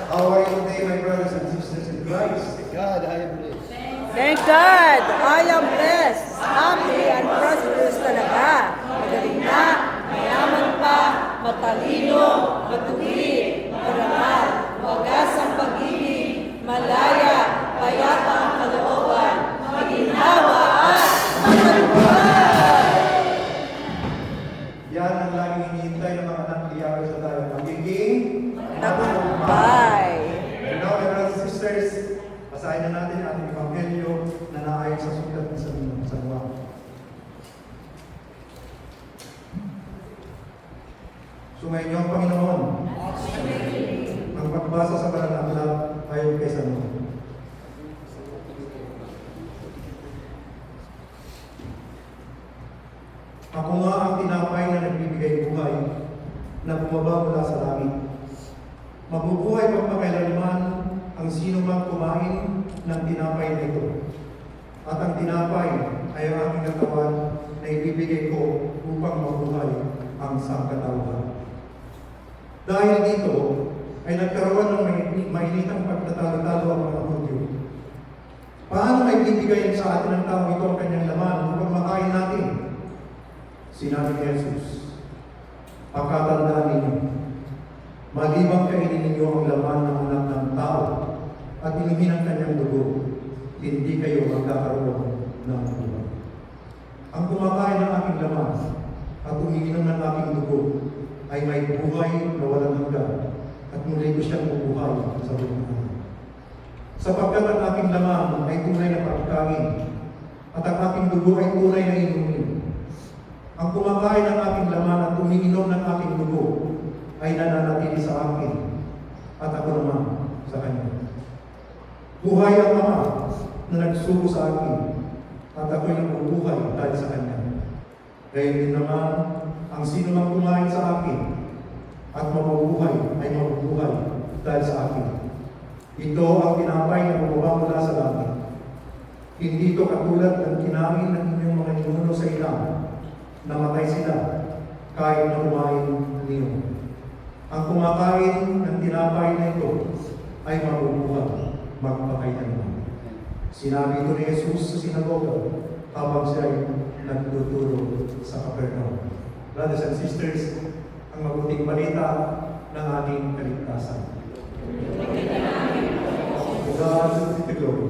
Speaker 7: How are you today, my brothers and sisters in Christ?
Speaker 1: God, I am blessed.
Speaker 2: Thank God! I am blessed, happy, and prosperous talaga. Magaling na, mayaman pa, matalino, matuwid, marangal, wagas ang pag-ibig, malaya, payapa ang kalooban, maginhawa at matalupan.
Speaker 7: Yan ang laging hinihintay ng mga anak ni Yahweh sa tayo. Magiging
Speaker 2: Tagumpay.
Speaker 7: And now, my brothers and sisters, basahin na natin ang ating Ebanghelyo na naayon sa sulat ng San Juan. Sumayin niyo ang Panginoon. Ang pagbasa sa banal na aklat ayon kay San Juan. Ako nga ang tinapay na nagbibigay buhay na bumaba mula sa langit. Mabubuhay pagpakailanman ang sino mang kumain ng tinapay na ito. At ang tinapay ay ang aking katawan na ibibigay ko upang mabuhay ang sangkatauhan. Dahil dito ay nagkaroon ng mainitang pagtatalo-talo ang mga Hudyo. Paano may bibigay sa atin ng tao ito ang kanyang laman upang makain natin? Sinabi ni Jesus, pagkatandaan ninyo, malibang kainin ninyo ang laman ng anak ng tao at inumin ang kanyang dugo, hindi kayo magkakaroon ng buhay. Ang kumakain ng aking laman at umiinom ng aking dugo ay may buhay na walang hanggan at muli ko siyang bubuhay sa buhay. Sapagkat ang aking laman ay tunay na pagkain at ang aking dugo ay tunay na inumin. Ang kumakain ng aking laman at umiinom ng aking dugo ay nananatili sa akin at ako naman sa kanya. Buhay ang Ama na nagsugo sa akin at ako'y nabubuhay dahil sa kanya. Gayun din naman, ang sino mang kumain sa akin at mabubuhay ay mabubuhay dahil sa akin. Ito ang tinapay na bumaba mula sa langit. Hindi ito katulad ng kinain ng inyong mga ninuno sa ilang. Namatay sila kahit na kumain niyo. Ang kumakain ng tinapay na ito ay mabubuhay magpakailanman. Sinabi ito ni Jesus sa sinagoga habang siya ay nagtuturo sa Capernaum. Brothers and sisters, ang mabuting balita ng ating kaligtasan. God be the glory.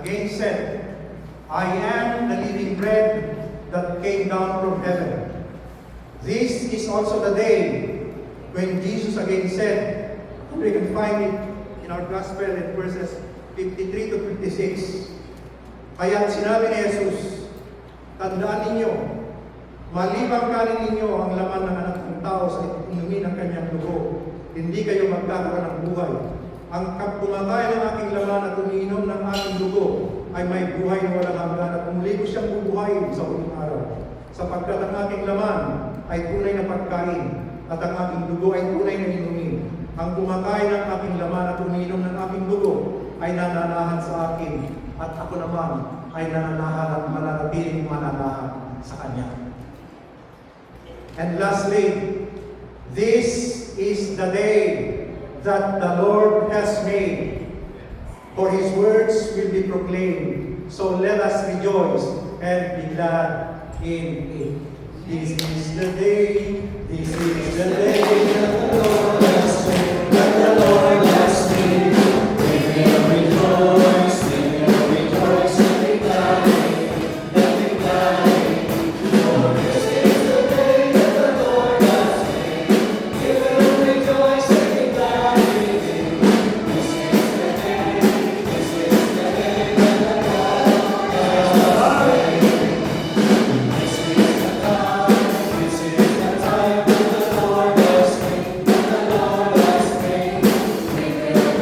Speaker 7: again said, I am the living bread that came down from heaven. This is also the day when Jesus again said, we can find it in our gospel in verses 53 to 56. Kaya sinabi ni Jesus, tandaan ninyo, malibang kanin ninyo ang laman ng anak ng tao sa inumin ng kanyang dugo, hindi kayo magkakaroon ng buhay. Ang kumakain ng aking laman at umiinom ng aking dugo ay may buhay na walang hanggan at muli ko siyang bubuhayin sa huling araw. Sapagkat ang aking laman ay tunay na pagkain at ang aking dugo ay tunay na inumin. Ang kumakain ng aking laman at umiinom ng aking dugo ay nananahan sa akin at ako naman ay nananahan at mananatiling mananahan sa Kanya. And lastly, this is the day that the Lord has made, for His words will be proclaimed. So let us rejoice and be glad in it. This is the day, this is the day that the Lord has made, that the Lord has made. We will rejoice, we will rejoice and be glad in it, and be glad in it. For this is the day that the Lord has made. We will rejoice and be glad in it. This is the day, this is the day that the Lord has made. This is the time, this is the time that the Lord has made, that the Lord has made. We will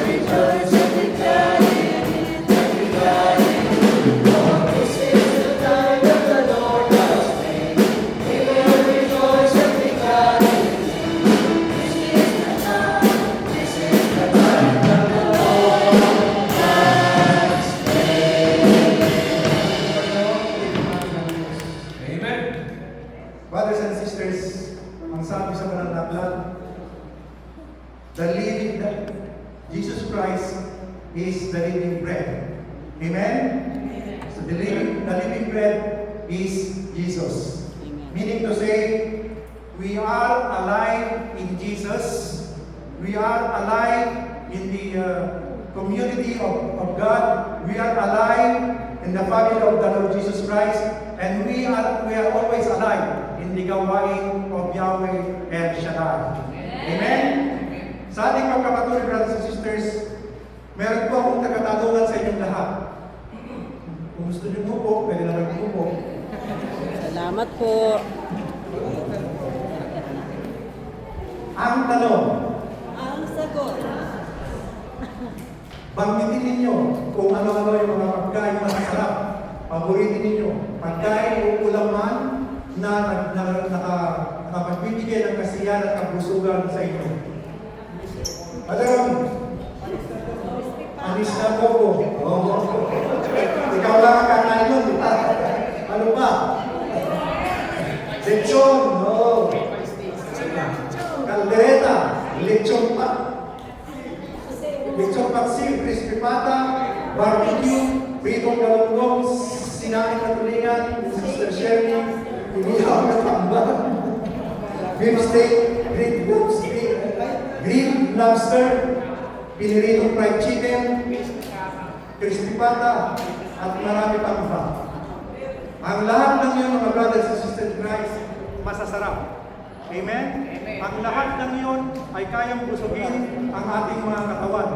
Speaker 7: rejoice and be glad in it, and be glad in it. For this is the time that the Lord has made. We will rejoice and be glad in it. This is the time, this is the time that the Lord has made. Amen. Brothers and sisters, ang sabi sa banal na aklat, Jesus Christ is the living bread. Amen? So the living bread is Jesus. Meaning to say, we are alive in Jesus. We are alive in the community of God. We are alive in the family of the Lord Jesus Christ. And we are always alive in the gawain of Yahweh El Shaddai. Amen? Sa ating magkapatuloy, brothers and sisters, meron po akong tagatanungan sa inyong lahat. Kung gusto niyo po, pwede na po.
Speaker 5: Salamat po.
Speaker 7: Ang tanong,
Speaker 5: Ang sagot.
Speaker 7: banggitin ninyo kung ano-ano yung mga pagkain na masarap. Paboritin ninyo. Pagkain o ulam man na nakapagbibigay ng kasiyahan at kabusugan sa inyo. Alam, anis na po po. Ikaw lang ang kakain nun, di ba? Ano pa? Lechon, no. Caldereta, lechon pa. Lechon paksiw, crispy pata, barbecue, pritong galunggong, sinain na tulingan, Sister Sherry, inihaw na tambang, beef steak, grilled lobster, piniritong fried chicken, crispy pata, at marami pang iba. Ang lahat ng yun, mga brothers and sisters in Christ, masasarap. Amen? Ang lahat ng yun ay kayang busugin ang ating mga katawan.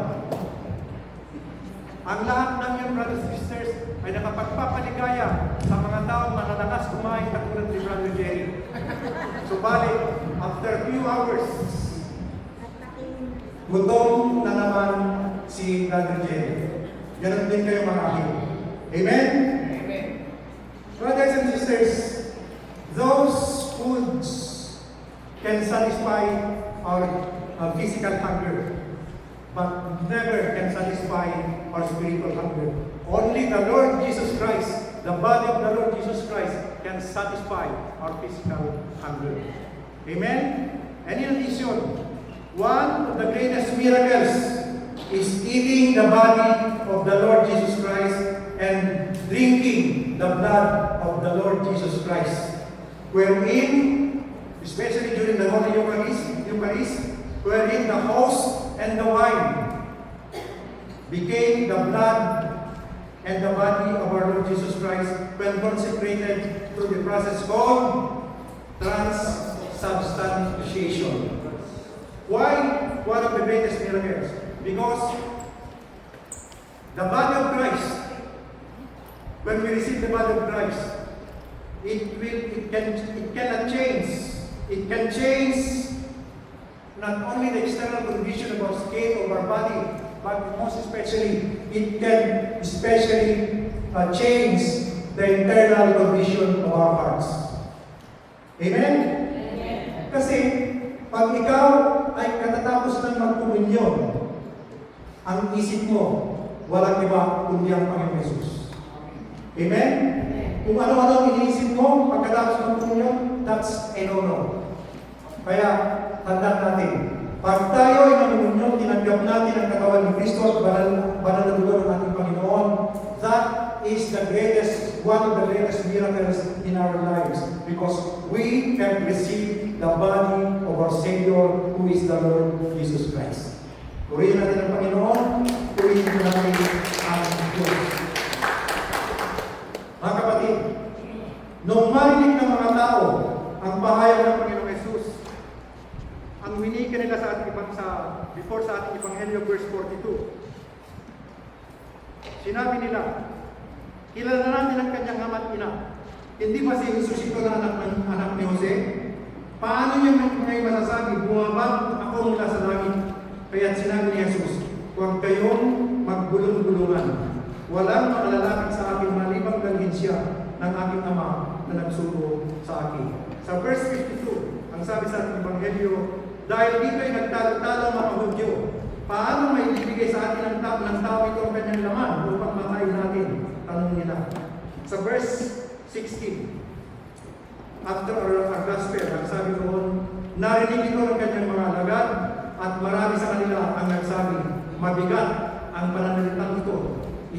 Speaker 7: Ang lahat ng yun, brothers and sisters, ay nakapagpapaligaya sa mga taong mananakas kumain katulad ni Brother Jerry. Subalit, after few hours, gutom na naman si Brother Jerry. Ganon din kayo mga akin. Amen? Amen. Brothers and sisters, those foods can satisfy our physical hunger, but never can satisfy our spiritual hunger. Only the Lord Jesus Christ, the body of the Lord Jesus Christ, can satisfy our physical hunger. Amen? And in addition, one of the greatest miracles is eating the body of the Lord Jesus Christ and drinking the blood of the Lord Jesus Christ. Wherein, especially during the Holy Eucharist, wherein the host and the wine became the blood and the body of our Lord Jesus Christ when consecrated through the process called transubstantiation. Why one of the greatest miracles? Because the body of Christ, when we receive the body of Christ, it cannot change. It can change not only the external condition of our skin or our body, but most especially, it can especially change the internal condition of our hearts. Amen? Kasi, pag ikaw ay katatapos ng magkomunyon, ang isip mo, walang iba kundi ang Panginoon Jesus. Amen? Kung ano-ano ang iniisip mo, pagkatapos ng komunyon, that's a no-no. Kaya, tandaan natin, pag tayo ay namunyo, tinanggap natin ang katawan ni Kristo at banal na dugo ng ating Panginoon, that is the greatest, one of the greatest miracles in our lives because we have received the body of our Savior who is the Lord Jesus Christ. Purihin natin ang Panginoon, purihin natin ang Diyos. Mga kapatid, nung marinig ng mga tao ang pahayag ng Panginoong Jesus, ang winika nila sa ating before sa ating Ebanghelyo, verse 42. Sinabi nila, kilala natin ang kanyang ama at ina. Hindi ba si Jesus ito na anak ni Jose? Paano niya ngayon masasabi, bumabag ako mula sa langit? Kaya't sinabi ni Jesus, huwag kayong magbulong-bulungan. Walang makalalakad sa akin malibang dalhin siya ng aking ama na nagsugo sa akin. Sa verse 52, ang sabi sa ating Ebanghelyo, dahil dito ay nagtalo-talo ang mga Hudyo, paano may ibigay sa atin ng tao ito ang kanyang laman upang matayin natin? Tanong nila. Sa verse 16, after our gospel, ang sabi doon, narinig ito ang kanyang mga alagad at marami sa kanila ang nagsabi, mabigat ang pananalitang ito.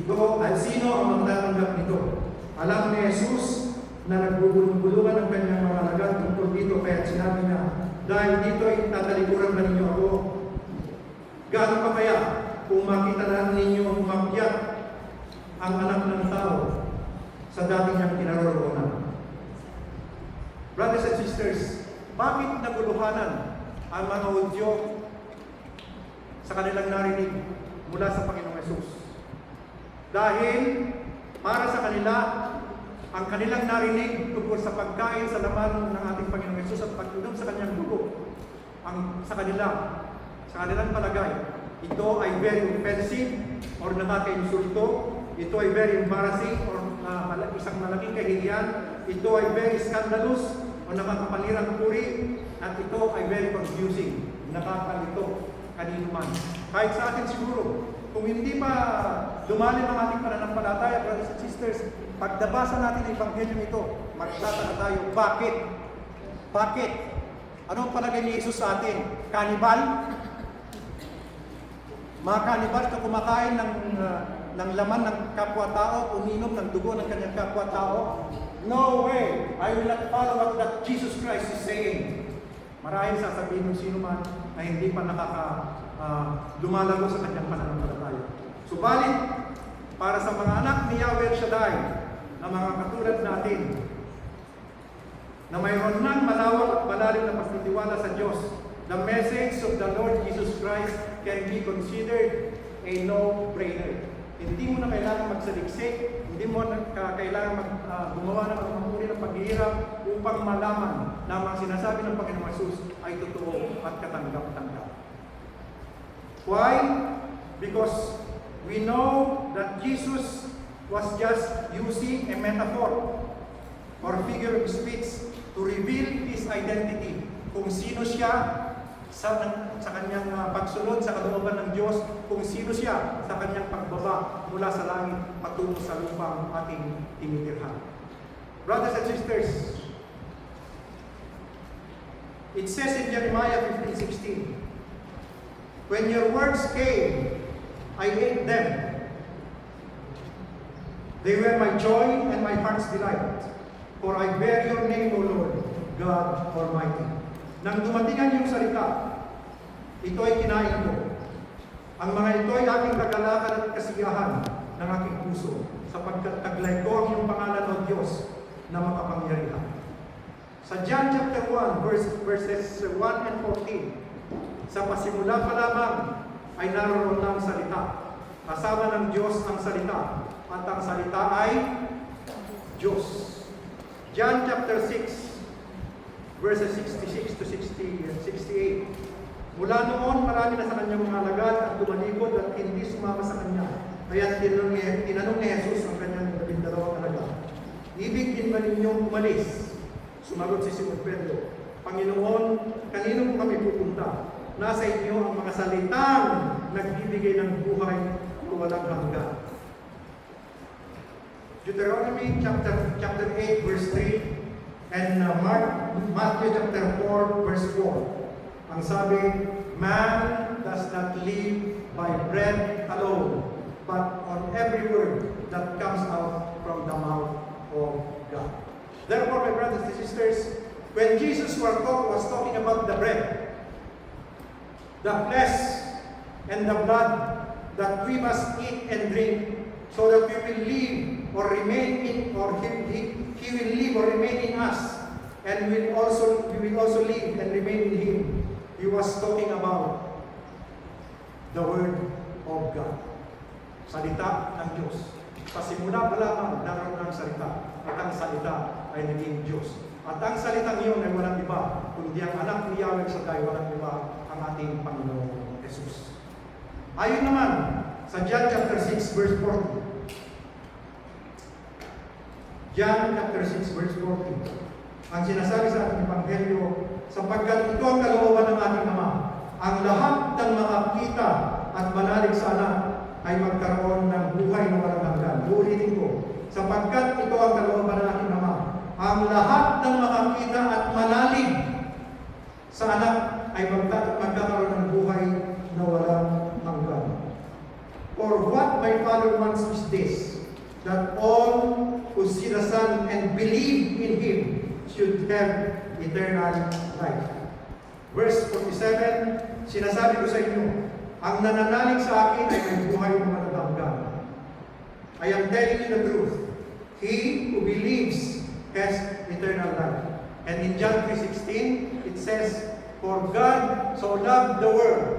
Speaker 7: Ito ay sino ang magtatanggap nito? Alam ni Jesus na nagbubulong-bulungan ang kanyang mga alagad tungkol dito, kaya sinabi niya, dahil dito ay tatalikuran ba ninyo ako? Gaano pa kaya kung makita na ninyo umakyat ang anak ng tao sa dati niyang kinaroroonan? Brothers and sisters, bakit naguluhanan ang mga Hudyo sa kanilang narinig mula sa Panginoong Jesus? Dahil para sa kanila, ang kanilang narinig tungkol sa pagkain sa laman ng ating Panginoong Jesus at pag-inom sa kanyang dugo, sa kanilang palagay, ito ay very offensive or nakaka-insulto, ito ay very embarrassing or isang malaking kahihiyan, ito ay very scandalous o nakakapalirang puri, at ito ay very confusing, nakakalito kanino man. Kahit sa atin siguro, kung hindi pa lumalim ang ating pananampalataya, brothers and sisters, pagdabasa natin ang Ebanghelyo ito, magtataka tayo, bakit? Bakit? Anong palagay ni Jesus sa atin? Kanibal? Mga kanibal na kumakain ng laman ng kapwa-tao, uminom ng dugo ng kanyang kapwa-tao? No way! I will not follow what that Jesus Christ is saying. Marahil sasabihin ng sino man na hindi pa lumalago sa kanyang pananampalataya. Subalit, para sa mga anak ni Yahweh Shaddai, na mga katulad natin, na mayroon ng malawak at malalim na pagtitiwala sa Diyos, the message of the Lord Jesus Christ can be considered a no-brainer. Hindi mo na kailangan magsaliksik, hindi mo na kailangan gumawa ng mga uri ng paghihirap upang malaman na ang sinasabi ng Panginoong Jesus ay totoo at katanggap-tanggap. Why? Because we know that Jesus was just using a metaphor or figure of speech to reveal His identity. Kung sino siya sa kanyang pagsunod sa kalooban ng Diyos, kung sino siya sa kanyang pagbaba mula sa langit patungo sa lupang ating tinitirhan. Brothers and sisters, it says in Jeremiah 15:16, when your words came, I ate them. They were my joy and my heart's delight, for I bear your name, O Lord, God Almighty. Nang dumating ang iyong salita, ito ay kinain ko. Ang mga ito ay aking kagalakan at kasiyahan ng aking puso, sapagkat taglay ko ang iyong pangalan, O Diyos, na makapangyarihan. Sa John chapter 1, verses 1 and 14, sa pasimula pa lamang ay naroon ng salita. Kasama ng Diyos ang salita, at ang salita ay Diyos. John chapter 6, verses 66 to 68. Mula noon, marami na sa kanyang mga alagad at tumalikod at hindi sumama sa kanya. Kaya tinanong ni Jesus ang kanyang 12 alagad, ibig din ba ninyong umalis? Sumagot si Simon Pedro, Panginoon, kanino po kami pupunta? Nasa inyo ang mga salitang nagbibigay ng buhay o walang hanggan. Deuteronomy chapter 8 verse 3 and Matthew chapter 4 verse 4. Ang sabi, man does not live by bread alone, but on every word that comes out from the mouth of God. Therefore, my brothers and sisters, when Jesus was talking about the bread, the flesh and the blood that we must eat and drink so that we will live or remain in, or he will live or remain in us, and we will also live and remain in him. He was talking about the Word of God. Salita ng Diyos. Sa simula pa lamang, naroon ang salita. At ang salita ay naging Diyos. At ang salita niyon ay walang iba, kundi ang anak ni Yahweh Shaddai, walang iba, ang ating Panginoong Jesus. Ayon naman sa John chapter 6 verse 40. John chapter 6 verse 40. Ang sinasabi sa ating Ebanghelyo, sapagkat ito ang kalooban ng ating Ama, ang lahat ng makakita at manalig sa anak ay magkaroon ng buhay na walang hanggan. Uulitin ko, sapagkat ito ang kalooban ng ating Ama, ang lahat ng makakita at manalig sa anak ay magkakaroon ng buhay na walang hanggan. For what my Father wants is this, that all who see the Son and believe in Him should have eternal life. Verse 47, sinasabi ko sa inyo, ang nananalig sa akin ay may buhay na walang hanggan. I am telling you the truth. He who believes has eternal life. And in John 3:16, it says, for God so loved the world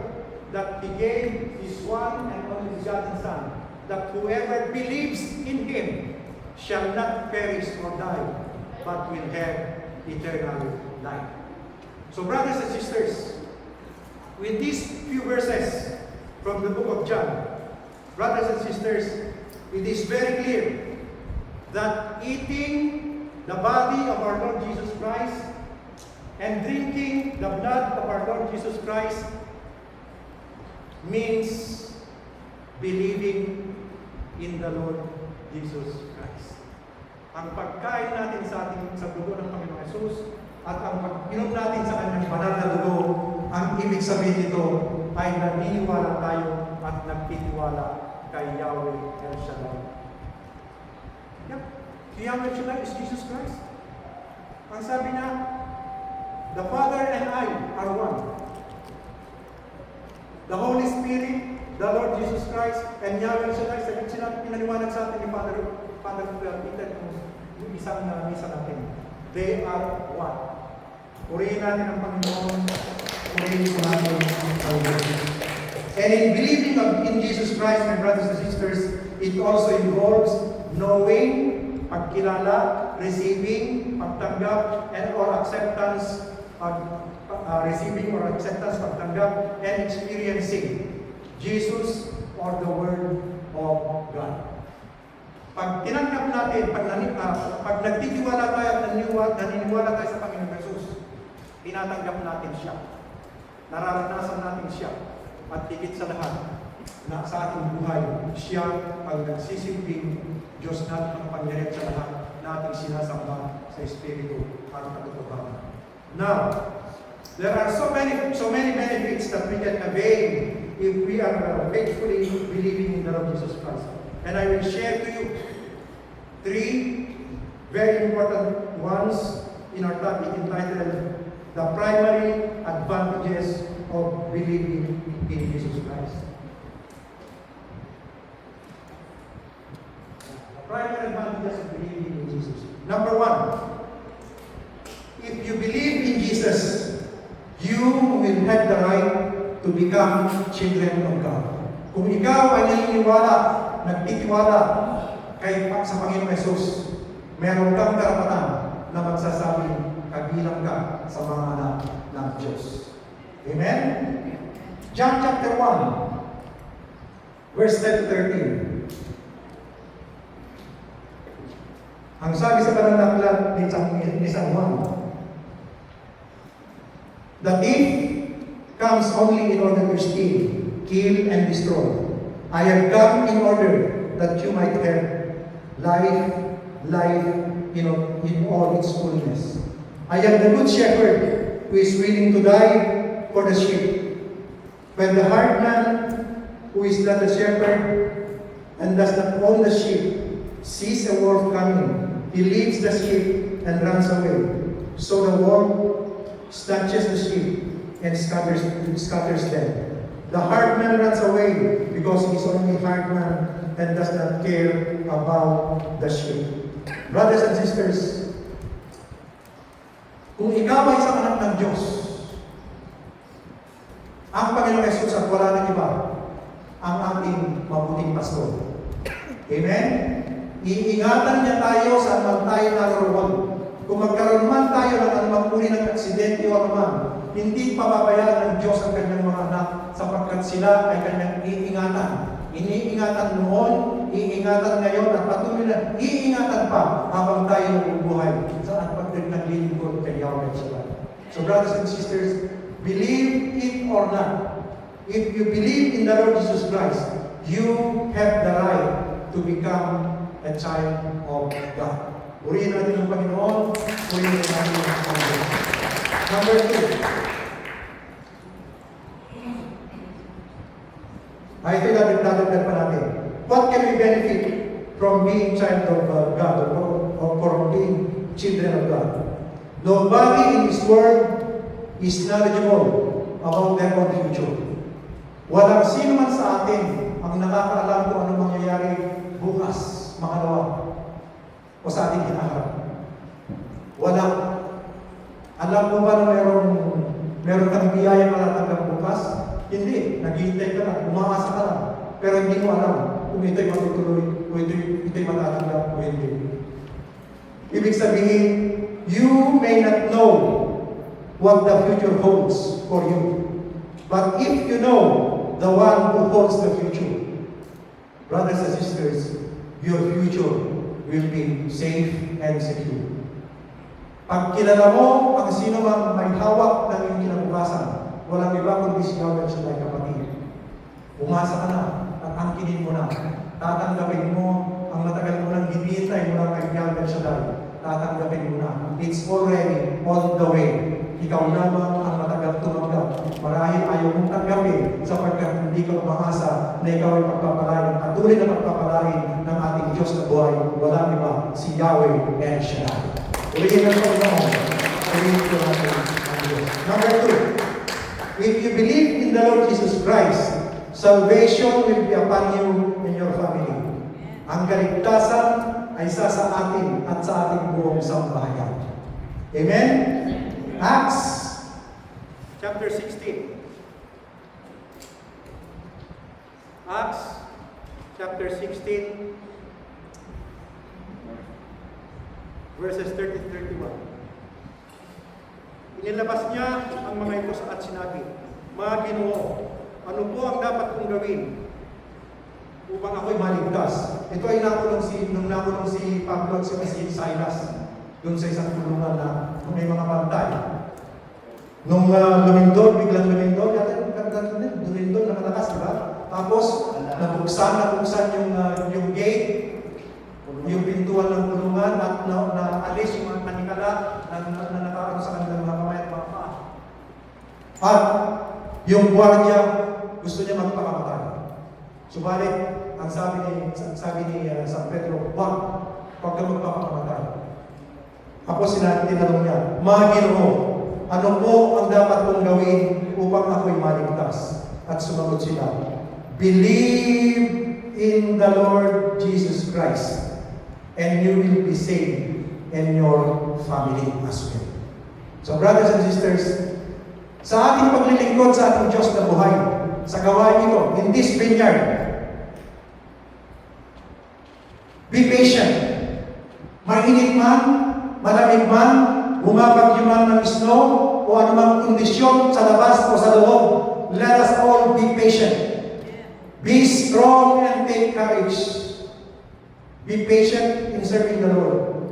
Speaker 7: that He gave His one and only begotten Son, that whoever believes in Him shall not perish or die, but will have eternal life. So brothers and sisters, with these few verses from the book of John, brothers and sisters, it is very clear that eating the body of our Lord Jesus Christ and drinking the blood of our Lord Jesus Christ means believing in the Lord Jesus Christ. Ang pagkain natin sa dugo ng Panginoong Jesus at ang pag-inom natin sa kanyang banal na dugo, ang ibig sabihin nito ay naniniwala tayo at nagtitiwala kay Yahweh El Shaddai. Yep. Si Yahweh El Shaddai is Jesus Christ. Ang sabi niya, the Father and I are one. The Holy Spirit, the Lord Jesus Christ, and Yahweh El Shaddai, sila pinaliwanag sa atin ni Father Peter yung isang misa natin. They are one. Purihin natin ang Panginoon, purihin natin ang Panginoon. And in believing in Jesus Christ, my brothers and sisters, it also involves knowing, pagkilala, receiving, pagtanggap, and or acceptance, receiving or acceptance, pagtanggap, and experiencing Jesus or the Word of God. Pag tinanggap natin, pag nagtitiwala tayo at naniniwala tayo sa Panginoon Jesus, tinatanggap natin siya. Nararanasan natin siya. At higit sa lahat, na sa ating buhay, siya ang nagsisilbing Diyos natin ang pangyarihan sa lahat na ating sinasamba sa Espiritu at katotohanan. Now, there are so many benefits that we can avail if we are faithfully believing in the Lord Jesus Christ. And I will share to you 3 very important ones in our topic entitled The Primary Advantages of Believing in Jesus Christ. Number one, if you believe in Jesus, you will have the right to become children of God. Kung ikaw ay naniniwala, nagtitiwala sa Panginoong Jesus, meron kang karapatan na magsasabing kabilang ka sa mga anak ng Diyos. Amen? John chapter 1, verse 10 to 13. Ang sabi sa pananaklat ni San Juan, the thief comes only in order to steal, kill, and destroy. I have come in order that you might have life in all its fullness. I am the good shepherd who is willing to die for the sheep. When the hard man, who is not a shepherd and does not own the sheep, sees a wolf coming, he leaves the sheep and runs away. So the wolf snatches the sheep and scatters them. The hard man runs away because he is only a hard man and does not care about the sheep. Brothers and sisters, kung ikaw ay isang anak ng Diyos, ang Panginoong Jesus at wala nang iba, ang ating mabuting pastor. Amen? Iingatan niya tayo saan man tayo naroon. Kung magkaroon man tayo ng anumang uri ng aksidente o anuman, hindi pababayaan ng Diyos ang kanyang mga anak sapagkat sila ay kanyang iingatan. Iniingatan noon, iingatan ngayon, at patuloy na iingatan pa habang tayo nabubuhay saan pagdating naglilingkod kay Yahweh sila. So brothers and sisters, believe it or not, if you believe in the Lord Jesus Christ, you have the right to become a child of God. Purihin natin ang Panginoon, purihin natin ang Panginoon. Number 2. Ito yung dadagdag pa natin. What can we benefit from being child of God or from being children of God? Nobody in this world is knowledgeable about their own future. Walang sino man sa atin ang nakakaalam kung anong mangyayari bukas, makalawa, o sa ating hinaharap. Wala. Alam mo ba na meron kang biyaya matatanggap bukas? Hindi. Naghihintay ka lang. Umaasa ka lang. Pero hindi mo alam kung ito'y matutuloy o ito'y matatanggap o hindi. Ibig sabihin, you may not know what the future holds for you. But if you know the one who holds the future, brothers and sisters, your future will be safe and secure. Pag kilala mo ang sino mang may hawak ng iyong kinabukasan, walang iba kundi si Yahweh siya ay kapatid. Umasa ka na at angkinin mo na. Tatanggapin mo ang matagal mo nang hinihintay mula kay Yahweh siya dahil. Tatanggapin mo na. It's already on the way. Ikaw lamang ang matagal tumanggap. Marahil ayaw mong tanggapin sapagkat hindi ka umaasa na ikaw ay pagpapalain. Patuloy na pagpapalain ng ating Diyos na buhay. Walang iba, si Yahweh El Shaddai. Ulihin ang Panginoon. Ulihin ko natin ang Diyos. Number 2, if you believe in the Lord Jesus Christ, salvation will be upon you and your family. Ang kaligtasan ay isa sa atin at sa ating buong sambahayan. Amen? Acts chapter 16. Acts chapter 16 verses 30-31. Inilabas niya ang mga ito at sinabi, mga Ginoo, ano po ang dapat kong gawin upang ako'y maligtas? Ito ay nung nakulong si Pablo at si Silas doon sa isang kulungan na may mga pantay. Nung lumindol, biglang lumindol, lumindol na malakas, diba? Tapos, nabuksan yung gate, yung pintuan ng kulungan at naalis yung mga kanikala na nakaano sa kanilang mga kamay at mga paa. At yung gwardiya gusto niya magpakamatay. Subalit, ang sabi ni San Pedro, huwag ka magpakamatay. Tapos tinanong niya, mga Ginoo, ano po ang dapat kong gawin upang ako'y maligtas? At sumagot sila, believe in the Lord Jesus Christ, and you will be saved, and your family as well. So brothers and sisters, sa ating paglilingkod sa ating Diyos na buhay, sa gawain ito, in this vineyard, be patient. Mainit man, malamig man, bumabagyo man ng snow, o anumang kondisyon sa labas o sa loob, let us all be patient. Be strong and take courage. Be patient in serving the Lord,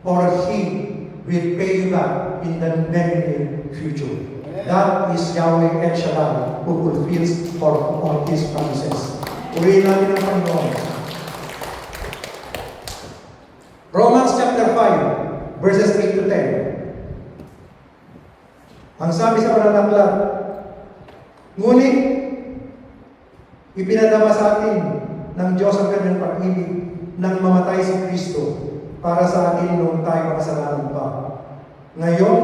Speaker 7: for He will pay you back in the very near future. That is Yahweh El Shaddai, who fulfills for all His promises. Purihin natin ang Panginoon. Romans chapter 5, verses 8 to 10. Ang sabi sa pananaklat, ngunit ipinadama sa atin ng Diyos ang kanyang pag-ibig nang mamatay si Kristo para sa atin noong tayo makasalanan pa. Ngayon,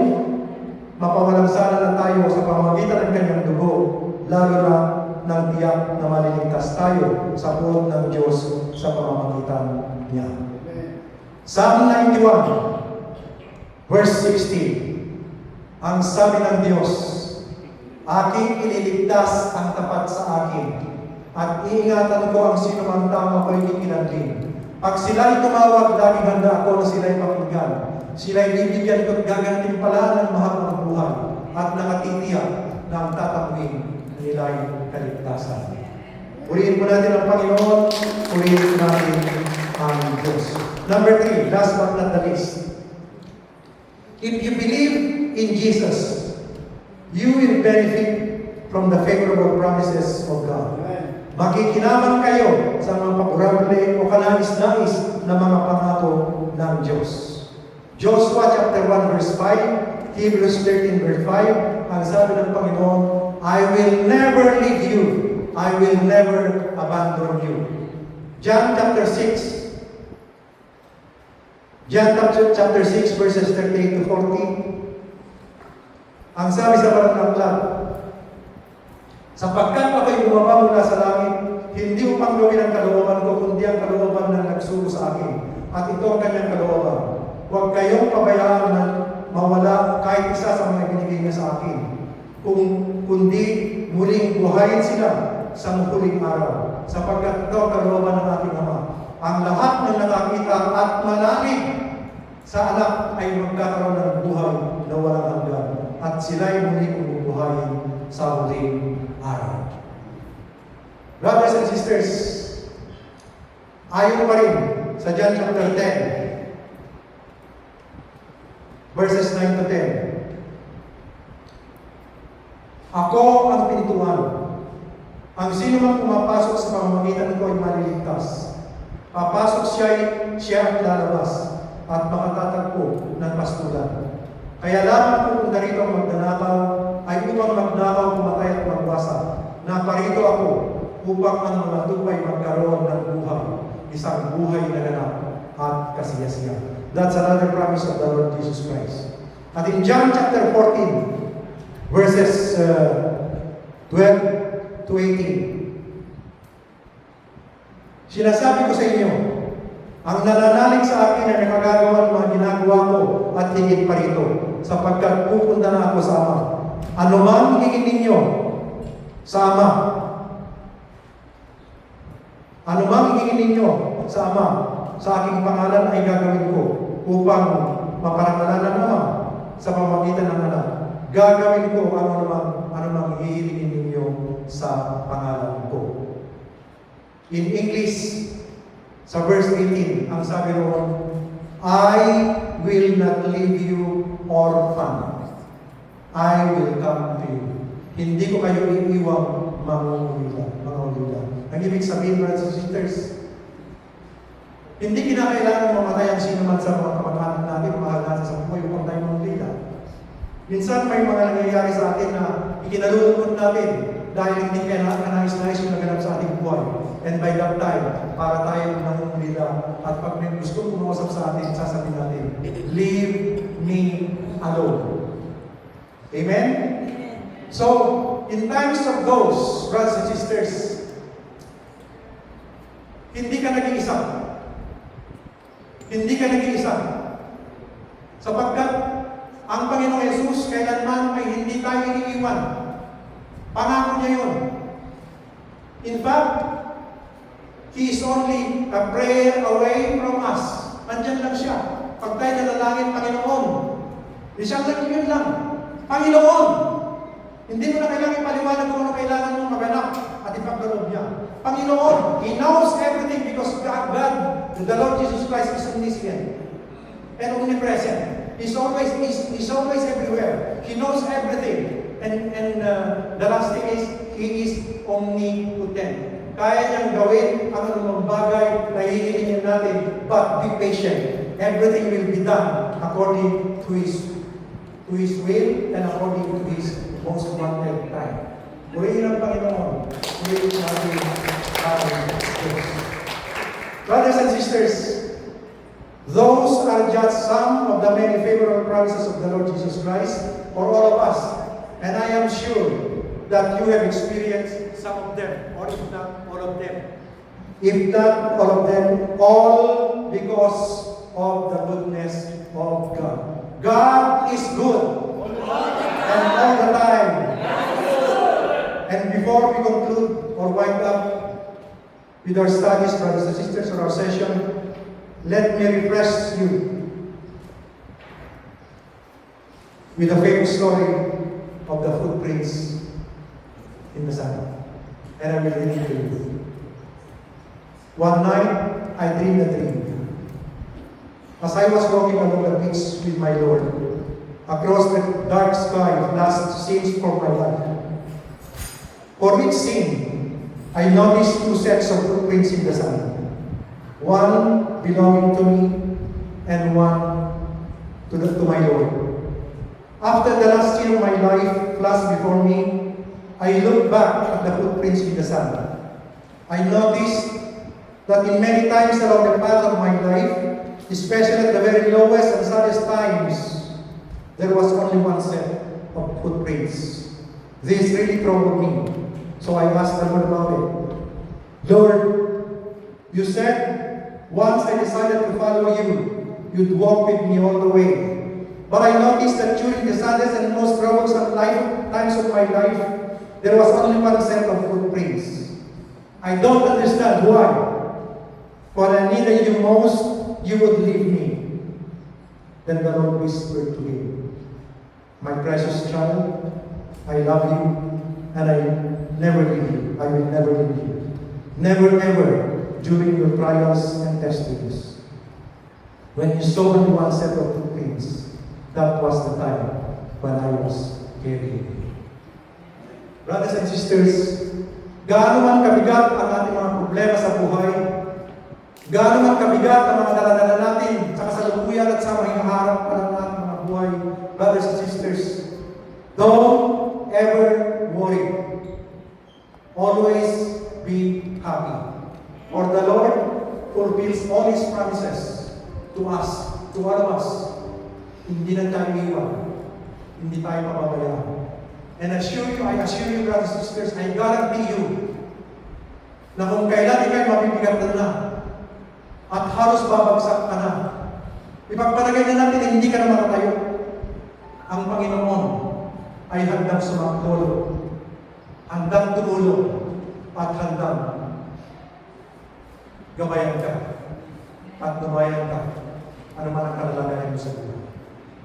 Speaker 7: mapawalang sala na tayo sa pamamagitan ng kanyang dugo, lalo na ng tiyak na maliligtas tayo sa poon ng Diyos sa pamamagitan niya. Psalm 91, verse 16. Ang sabi ng Diyos, aking ililigtas ang tapat sa akin, at iingatan ko ang sino mang tama ko'y ikinantin. Pag sila'y tumawag, laging handa ako na sila'y pakinggan. Sila'y bibigyan ko't gagantimpalaan ng mahabang buhay, at nakatitiyak na ang tatapuin nila'y kaligtasan. Purihin mo natin ang Panginoon, purihin natin ang Diyos. Number 3, last but not the least. If you believe in Jesus, you will benefit from the favorable promises of God. Makikinabang kayo sa mga paborable o kanais-nais na mga pangako ng Diyos. Joshua chapter 1 verse 5, Hebrews 13 verse 5, ang sabi ng Panginoon, I will never leave you, I will never abandon you. John chapter 6 verses 38 to 40, ang sabi sa pananaklat, sapagkat ako'y bumaba mula sa langit, hindi upang gawin ang kalooban ko, kundi ang kalooban ng nagsugo sa akin. At ito ang kanyang kalooban. Huwag kayong pabayaan na mawala kahit isa sa mga binigay niya sa akin. Kundi muling buhayin sila sa huling araw. Sapagkat ito ang kalooban ng aking Ama. Ang lahat ng nakakita at manalig sa anak ay magkakaroon ng buhay na walang hanggan. At sila'y muling bubuhayin sa huling araw. Brothers and sisters, ayon pa rin sa John chapter 10, verses 9 to 10. Ako ang pintuan. Ang sino man pumapasok sa pamamagitan ko ay maliligtas. Papasok siya at lalabas at makatatagpo ng pastulan. Kaya lamang pupunta rito ang magnanakaw ay upang magnakaw, pumatay at magwasak. Naparito ako upang ang mga tupay magkaroon ng buhay, isang buhay na ganap at kasiyasiya. That's another promise of the Lord Jesus Christ. At in John chapter 14, verses 12 to 18, sinasabi ko sa inyo, ang nananalig sa akin ay nakagagawa ng mga ginagawa ko at higit pa rito, sapagkat pupunta na ako sa Ama. Ano man hingin ninyo sa Ama, ano man hingin ninyo sa Ama, sa aking pangalan ay gagawin ko upang maparangalan ng Ama sa pamamagitan ng Anak. Gagawin ko ano mang hihilingin ninyo sa pangalan ko. In English, sa verse 18, ang sabi roon, I will not leave you orphan. I will come to you. Hindi ko kayo iiwang mangungulila. Ang ibig sabihin, brothers and sisters, hindi kinakailangan mamatay ang sino man sa mga kamag-anak natin, mahal natin sa buhay upang tayo mangulila. Minsan may mga nangyayari sa atin na ikinalulungkot natin dahil hindi kanais-nais yung naganap sa ating buhay. And by that time, para tayo nangungulila at pag may gusto kumausap sa atin, sasabihin natin, leave me alone. Amen? So, in times of those, brothers and sisters, hindi ka nag-iisa. Hindi ka nag-iisa. Sapagkat ang Panginoong Yesus kailanman ay hindi tayo iniiwan. Pangako niya yun. In fact, He is only a prayer away from us. Nandyan lang siya. Pag tayo nalalangin, Panginoon. Isang lang yun lang. Panginoon! Hindi mo na kailangan ipaliwanag kung ano kailangan mong maganap at ipagdalob niya. Panginoon, He knows everything because God, the Lord Jesus Christ is omniscient and omnipresent. He's always everywhere. He knows everything. And the last thing is, He is omnipotent. Kaya niyang gawin ang anumang bagay na hihilingin natin, but be patient. Everything will be done according to His will and according to His most wanted time. Purihin ang Panginoon. Purihin natin ang Diyos. Brothers and sisters, those are just some of the many favorable promises of the Lord Jesus Christ for all of us. And I am sure that you have experienced some of them, or if not all of them. If not all of them, all because of the goodness of God. God is good. And all the time. And before we conclude or wind up with our studies, brothers and sisters, or our session, let me refresh you with a famous story of the footprints in the sand. And I will read it to you. One night, I dreamed a dream. As I was walking along the beach with my Lord, across the dark sky flashed scenes from my life. For each scene, I noticed two sets of footprints in the sand. One belonging to me, and one to my Lord. After the last scene of my life flashed before me, I looked back at the footprints in the sand. I noticed that in many times along the path of my life, especially at the very lowest and saddest times, there was only one set of footprints. This really troubled me. So I asked the Lord about it. Lord, you said once I decided to follow you, you'd walk with me all the way. But I noticed that during the saddest and most troublesome times of my life, there was only one set of footprints. I don't understand why. For I needed you most, you would leave me. Then the Lord whispered to him, my precious child, I love you, and I never leave you. I will never leave you. Never ever during your trials and testings. When you saw only one set of footprints, that was the time when I was carrying you. Brothers and sisters, gaano man kabigat ang ating mga problema sa buhay, gaano man kabigat ang mga daladala natin sa kasalukuyan at sa mga hinaharap pa ng ating mga buhay, brothers and sisters, don't ever worry. Always be happy. For the Lord fulfills all His promises to us, to all of us. Hindi na tayo iwan. Hindi tayo mababayaan. And I assure you, brothers and sisters, I guarantee you na kung kailan ikay mabibigatan na at halos babagsak ka na, ipagpalagay na natin na hindi ka na makatayo. Ang Panginoon ay handang sumaklolo, handang tumulong, at handang gabayan ka at lumayan ka ano man ang kalalagayan mo sa buhay.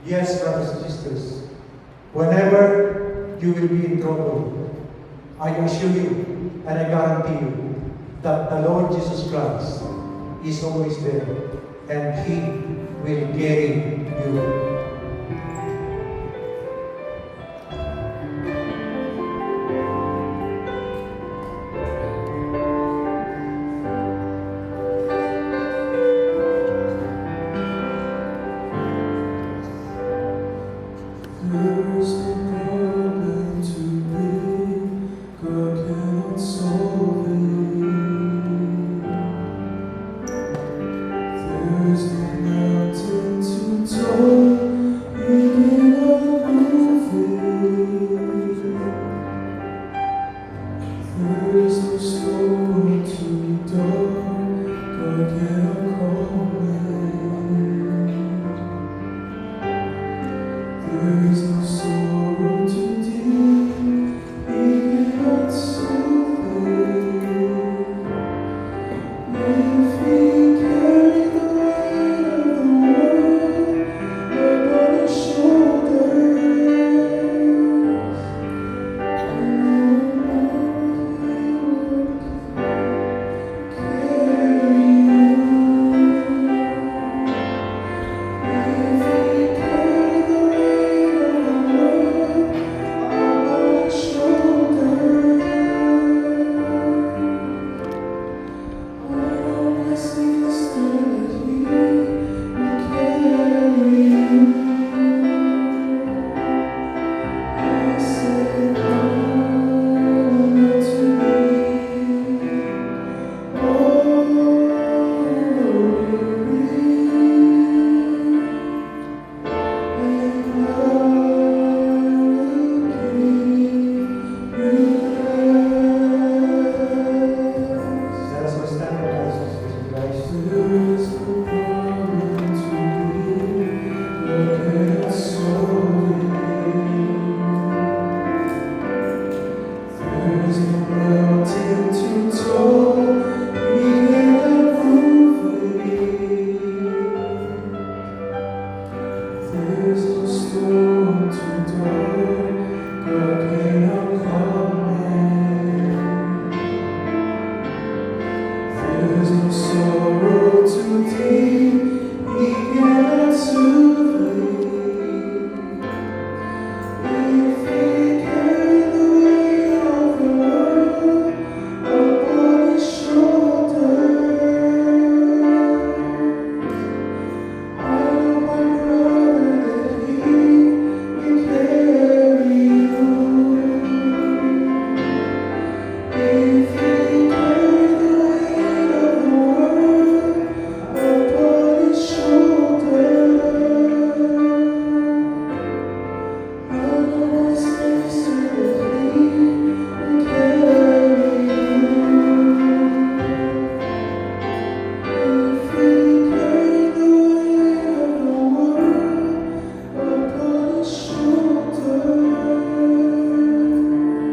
Speaker 7: Yes, brothers and sisters, whenever you will be in trouble, I assure you and I guarantee you that the Lord Jesus Christ is always there and He will carry you.
Speaker 8: There's no problem too big, God cannot solve it. There's no mountain too tall, There's no storm too dark, God cannot calm it. There's no sorrow too deep, He cannot soothe it. If He carried the weight of the world upon His shoulders, I know my brother that He will carry you. If He carried the weight of the world upon His shoulders, I know my sister that He will carry you. If He carried the weight of the world upon His shoulders,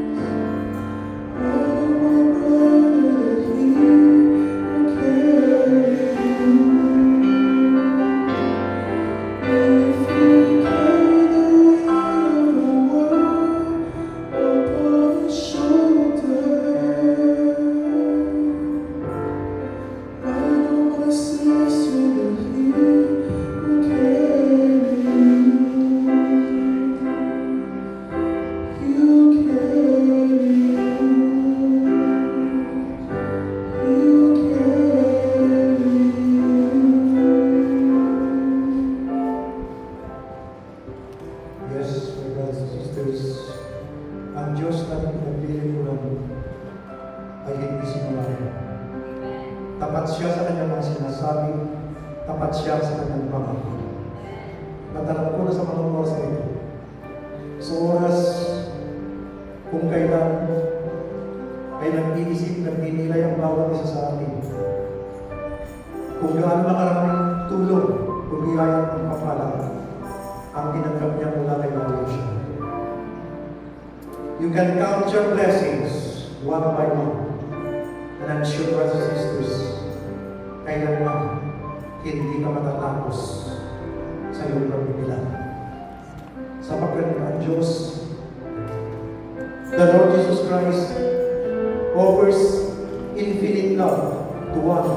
Speaker 8: I know my brother that He will carry you. If He carried the weight of the world upon His shoulders, I know my sister that He will carry you. He'll carry you. He'll carry you.
Speaker 7: Yes, my brothers and sisters, ang Diyos na pinagpili ko lang ay hindi sinungaling. Tapat siya sa kanyang mga sinasabi, tapat siya sa kanyang pangako. Natanong ko na sa mga oras na ito. Sa oras kung kailan ay nag-iisip, nag-inilay ang bawat isa sa atin. Kung gaano na karaming tulong, kung biyaya ng papala, ang tinanggap niya mula kay Lord siya. You can count your blessings one by one. And I'm sure, brothers and sisters, kailanman hindi ka matatapos sa iyong pagbibilang. Sapagkat ang Diyos, the Lord Jesus Christ, offers infinite love to one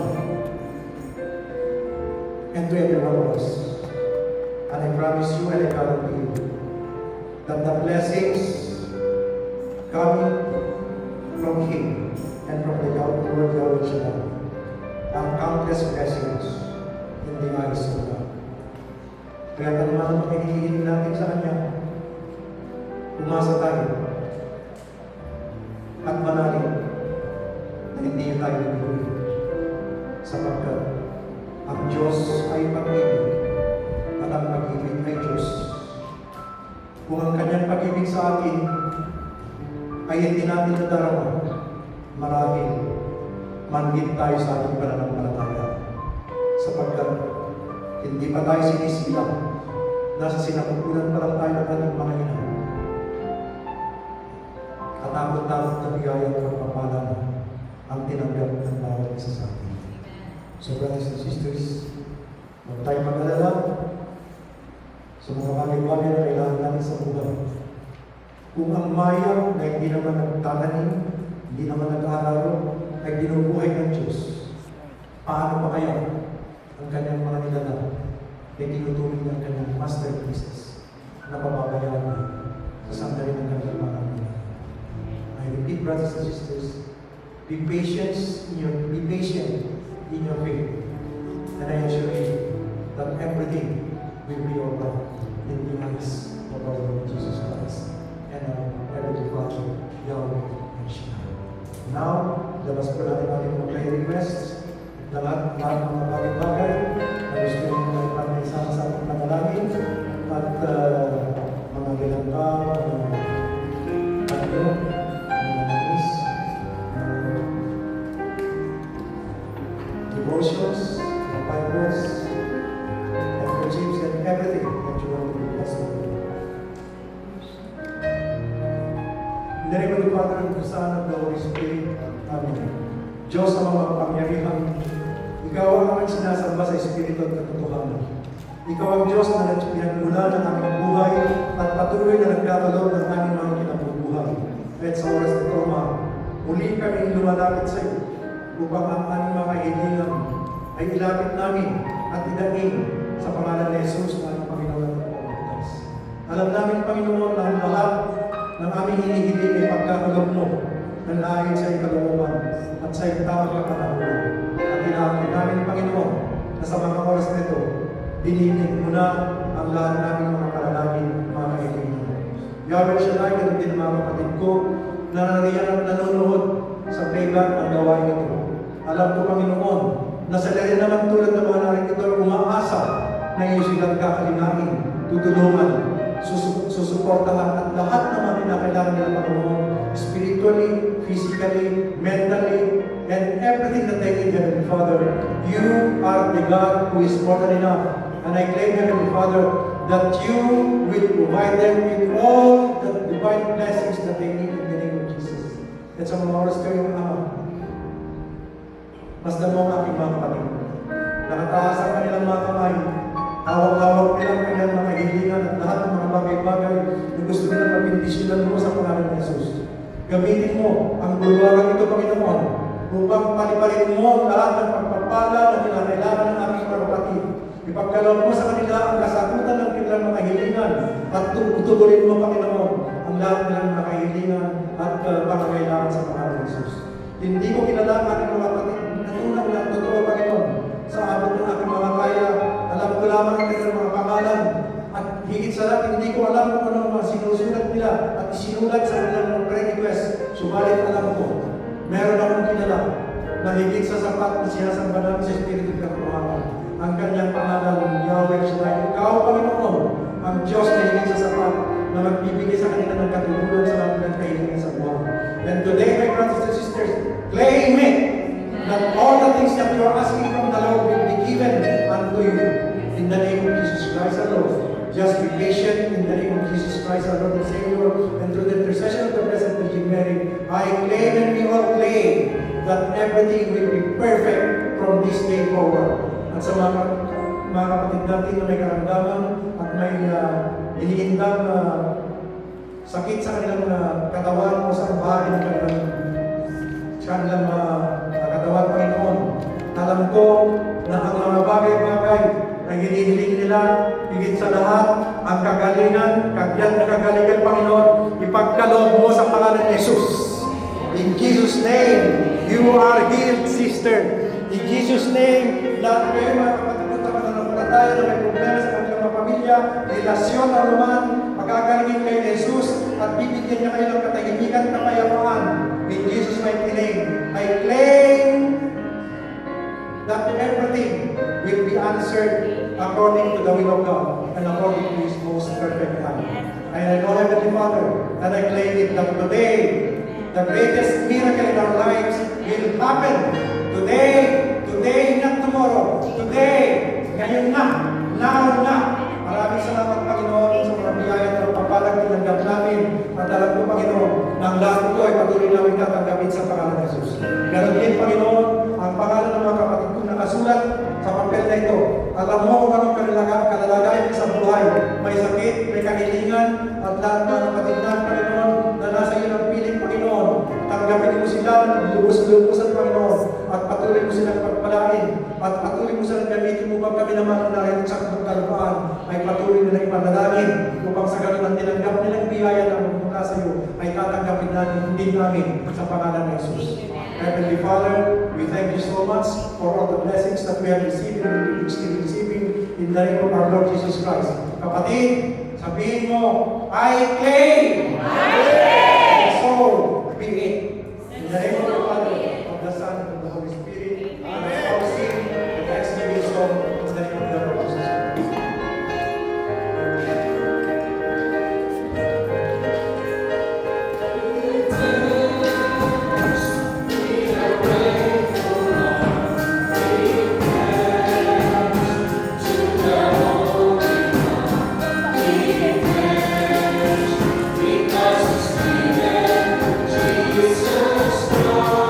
Speaker 7: and to every one of us. And I promise you and I guarantee you that the blessings coming from Him and from the Lord Yahweh Shaddai are countless blessings in the eyes of God. Kaya tanong ang hinihiling natin sa Kanya, umasa tayo at manalig na hindi niya tayo nabigay sapagkat ang Diyos ay pag-ibig at ang pag-ibig ay Diyos. Kung ang Kanyang pag-ibig sa atin ay hindi natin nadarama, marahil manggit tayo sa ating pananampalataya sapagkat hindi pa tayo sinisilang, nasa sinapupunan pa lang tayo ng ating mga ina. Katakot-takot na bigay at pagpapala ang tinanggap ng bawat isa sa atin. So brothers and sisters, huwag tayo mag-alala sa mga bagay-bagay na kailangan natin sa buhay. Kung ang maya na hindi naman nagtatanim, hindi naman nag-aalaro, ay binubuhay ng Diyos, paano pa kaya ang kanyang mga nilalang ay tinutuloy ng kanyang masterpieces na papabayaan niya sa sandali ng kanyang mga nilalang. I repeat, brothers and sisters, be patient in your faith, and I assure you that everything will be alright in the eyes of our Lord Jesus Christ and our Heavenly Father, Yahweh and Shaddai. Now, labas po natin ating mga prayer requests, lahat ng mga bagay-bagay na gusto nyo mga ipanayasama sa ating panalangin at mga galangka, mga tanyo, mga nangis, devotions, Bibles, handkerchiefs, and everything that you want to be blessed with. In the name of the Father, and the Son, and the Holy Spirit. Amen. Diyos ang mga kapangyarihan, Ikaw ang aming sinasamba sa Espiritu at katotohanan. Ikaw ang Diyos na pinagmula ng aming buhay at patuloy na nagkakalob ng aming mga kinabubuhay. At sa oras na ito, Ama, muli kami lumalapit sa iyo upang ang aming mga hilingan ay ilapit namin at idaing sa pangalan ni Jesus na aming Panginoon at Pagkakas. Alam namin, Panginoon, na ang lahat ng aming hinihiling ay pagkakalob mo na layo sa ikalooban at sa tamang kapanahonan. At inaakit namin, Panginoon, na sa mga oras na ito, dininig mo na ang lahat namin mga panalangin, mga kaibigan. Yahweh Shaddai, ganun din ang mga kapatid ko na nariyan at nanonood sa playback ng gawain ito. Alam ko, Panginoon, na sa lahat naman tulad ng mga narito ay umaasa na iyo silang kakalinain, tutulungan, susuportahan at lahat ng mga pinakailangan nila, Panginoon, spiritually, physically, mentally, and everything that they need, Heavenly Father. You are the God who is more than enough. And I claim, Heavenly Father, that you will provide them with all the divine blessings that they need in the name of Jesus. At sa mga oras ko yung Ama, masdan mo ang aking mga kapatid. Nakataas ang kanilang mga kamay, hawak-hawak nilang kanilang mga hilingan at lahat ng mga bagay-bagay na gusto nilang mabindisyonan mo sa pangalan ng Jesus. Gamitin mo ang bulwagan ito, Panginoon, upang paliparin mo ang lahat ng pagpapala na kinakailangan ng aming mga kapatid. Ipagkaloob mo sa kanila ang kasagutan ng kanilang mga hilingan at tutulin mo, Panginoon, ang lahat nilang mga kahilingan at pangangailangan sa pangalan ng Jesus. Hindi ko kilala ang aking mga kapatid. Natulang lang totoo, Panginoon, sa abot ng aking mga kaya. Alam ko lamang ang kanilang mga pangalan. At higit sa lahat, hindi ko alam kung ano ang mga sinusulat nila at isinulat sa kanilang mga prayer request. Subalit alam ko, meron akong kilala na higit sa sapat na sinasamba namin sa Espiritu ng Katotohanan. Ang kanyang pangalan, Yahweh Shaddai. Ikaw, Panginoon, ang Diyos na higit sa sapat na magbibigay sa kanila ng katulungan sa mga pinagkahilingan sa buwan. And today, my brothers and sisters, claim it that all the things that you are asking from the Lord will be given unto you. In the name of Jesus Christ our Lord. Just be patient in the name of Jesus Christ our Lord and Savior. And through the intercession of the Blessed Virgin Mary, I claim and we all claim that everything will be perfect from this day forward. At sa mga kapatid natin na may karamdaman at may iniindang sakit sa kanilang katawan o sa bahagi ng kanilang katawan, Panginoon. Alam ko na ang mga bagay-bagay na hinihiling nila, higit sa lahat, ang kagalingan, kagyan na kagalingan, Panginoon, ipagkaloob mo sa pangalan ni Jesus. In Jesus' name, you are healed, sister. In Jesus' name, lahat kayo mga kapatid na mananampalataya na may problema sa kanilang mga pamilya, relasyon na naman, magagalingin kayo ni Jesus at bibigyan niya kayo ng katahimikan na kapayapaan. In Jesus' mighty name, I claim that everything will be answered according to the will of God and according to His most perfect plan. And I know, Heavenly Father, and I claim it that today, the greatest miracle in our lives will happen. Today, not tomorrow. Today, ngayon na, now na. Maraming salamat, Panginoon, sa mga biyaya at pagpapalag tinanggap namin. At alam ko, Panginoon, na ang lahat ito ay patuloy namin tatanggapin sa pangalan ng Jesus. Ganon din, Panginoon, ang pangalan ng mga kapatid ko nakasulat sa papel na ito. Alam mo kung anong kalalagayan sa buhay. May sakit, may kahilingan, at lahat ng kapatid na, Panginoon, na nasa iyo ng piling, Panginoon. Tanggapin mo sila, lubos-lubosan, Panginoon, at patuloy mo silang pagpalain, at patuloy mo silang gamitin mo pag kami naman ang narito sa kalupaan, ay patuloy nilang ipanalangin, upang sa ganun ang tinanggap nilang biyaya na magmula sa iyo, ay tatanggapin natin, hindi namin sa pangalan ng Jesus. Heavenly Father, we thank you so much for all the blessings that we have received and we will still receiving in the name of our Lord Jesus Christ. Kapatid, sabihin mo, I claim! So be it. In the name of the Father, of the Son, and of the Holy Spirit, and of all sin, and thanksgiving song, in the name of the Lord Jesus Christ.
Speaker 8: Jesus Christ.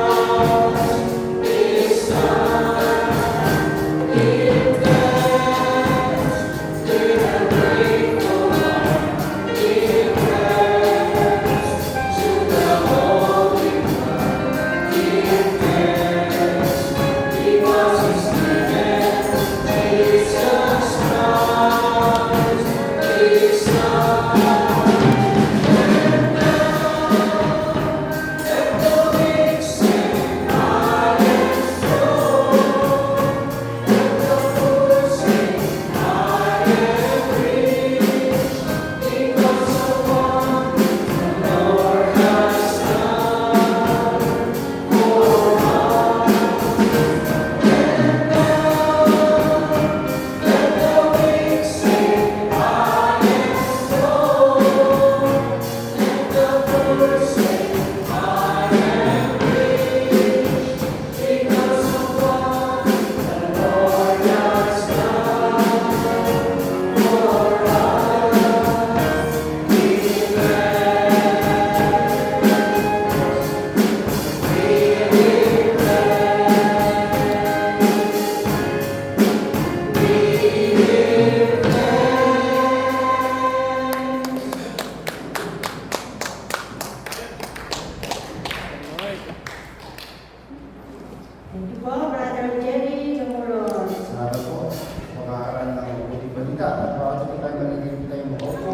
Speaker 1: po tayo manigil tayo maupo.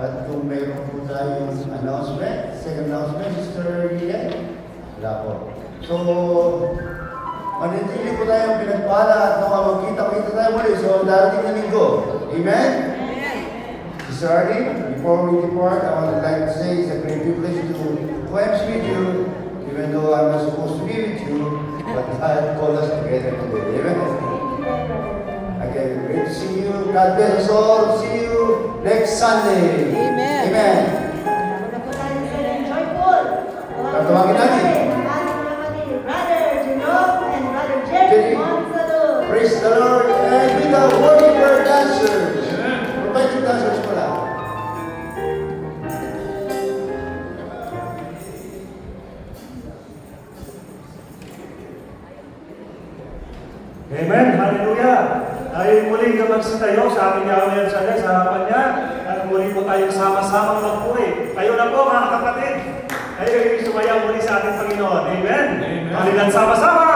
Speaker 1: At kung mayroon po tayong announcement, second announcement, Mr. Rian? Wala po. So, manitili po tayong pinagpala at magkita-kita tayo muli. So, darating na linggo. Amen? Sister Arlene, before we depart, I would like to say it's a great privilege to MC with you, even though I'm not supposed to be with you, but God called us together today. Amen? Again, great to see you. God bless us all. See you next Sunday.
Speaker 5: Amen.
Speaker 1: Amen.
Speaker 2: Wala po tayo sa joyful.
Speaker 1: Tatawagin natin.
Speaker 2: Brother Jerome and Brother Jerry
Speaker 1: Jerry.
Speaker 2: Gonzalo.
Speaker 1: Praise the Lord. And with the worshiper dancers. Prophetic dancers pala.
Speaker 3: Amen. Hallelujah. Tayo muli ka magsitayo sa ating Yahweh sa harapan niya. At muli po tayong sama-sama magpuri. Kayo na po mga kapatid. Kayo yung sumaya muli sa ating Panginoon. Amen. Amen. Halilan sama-sama.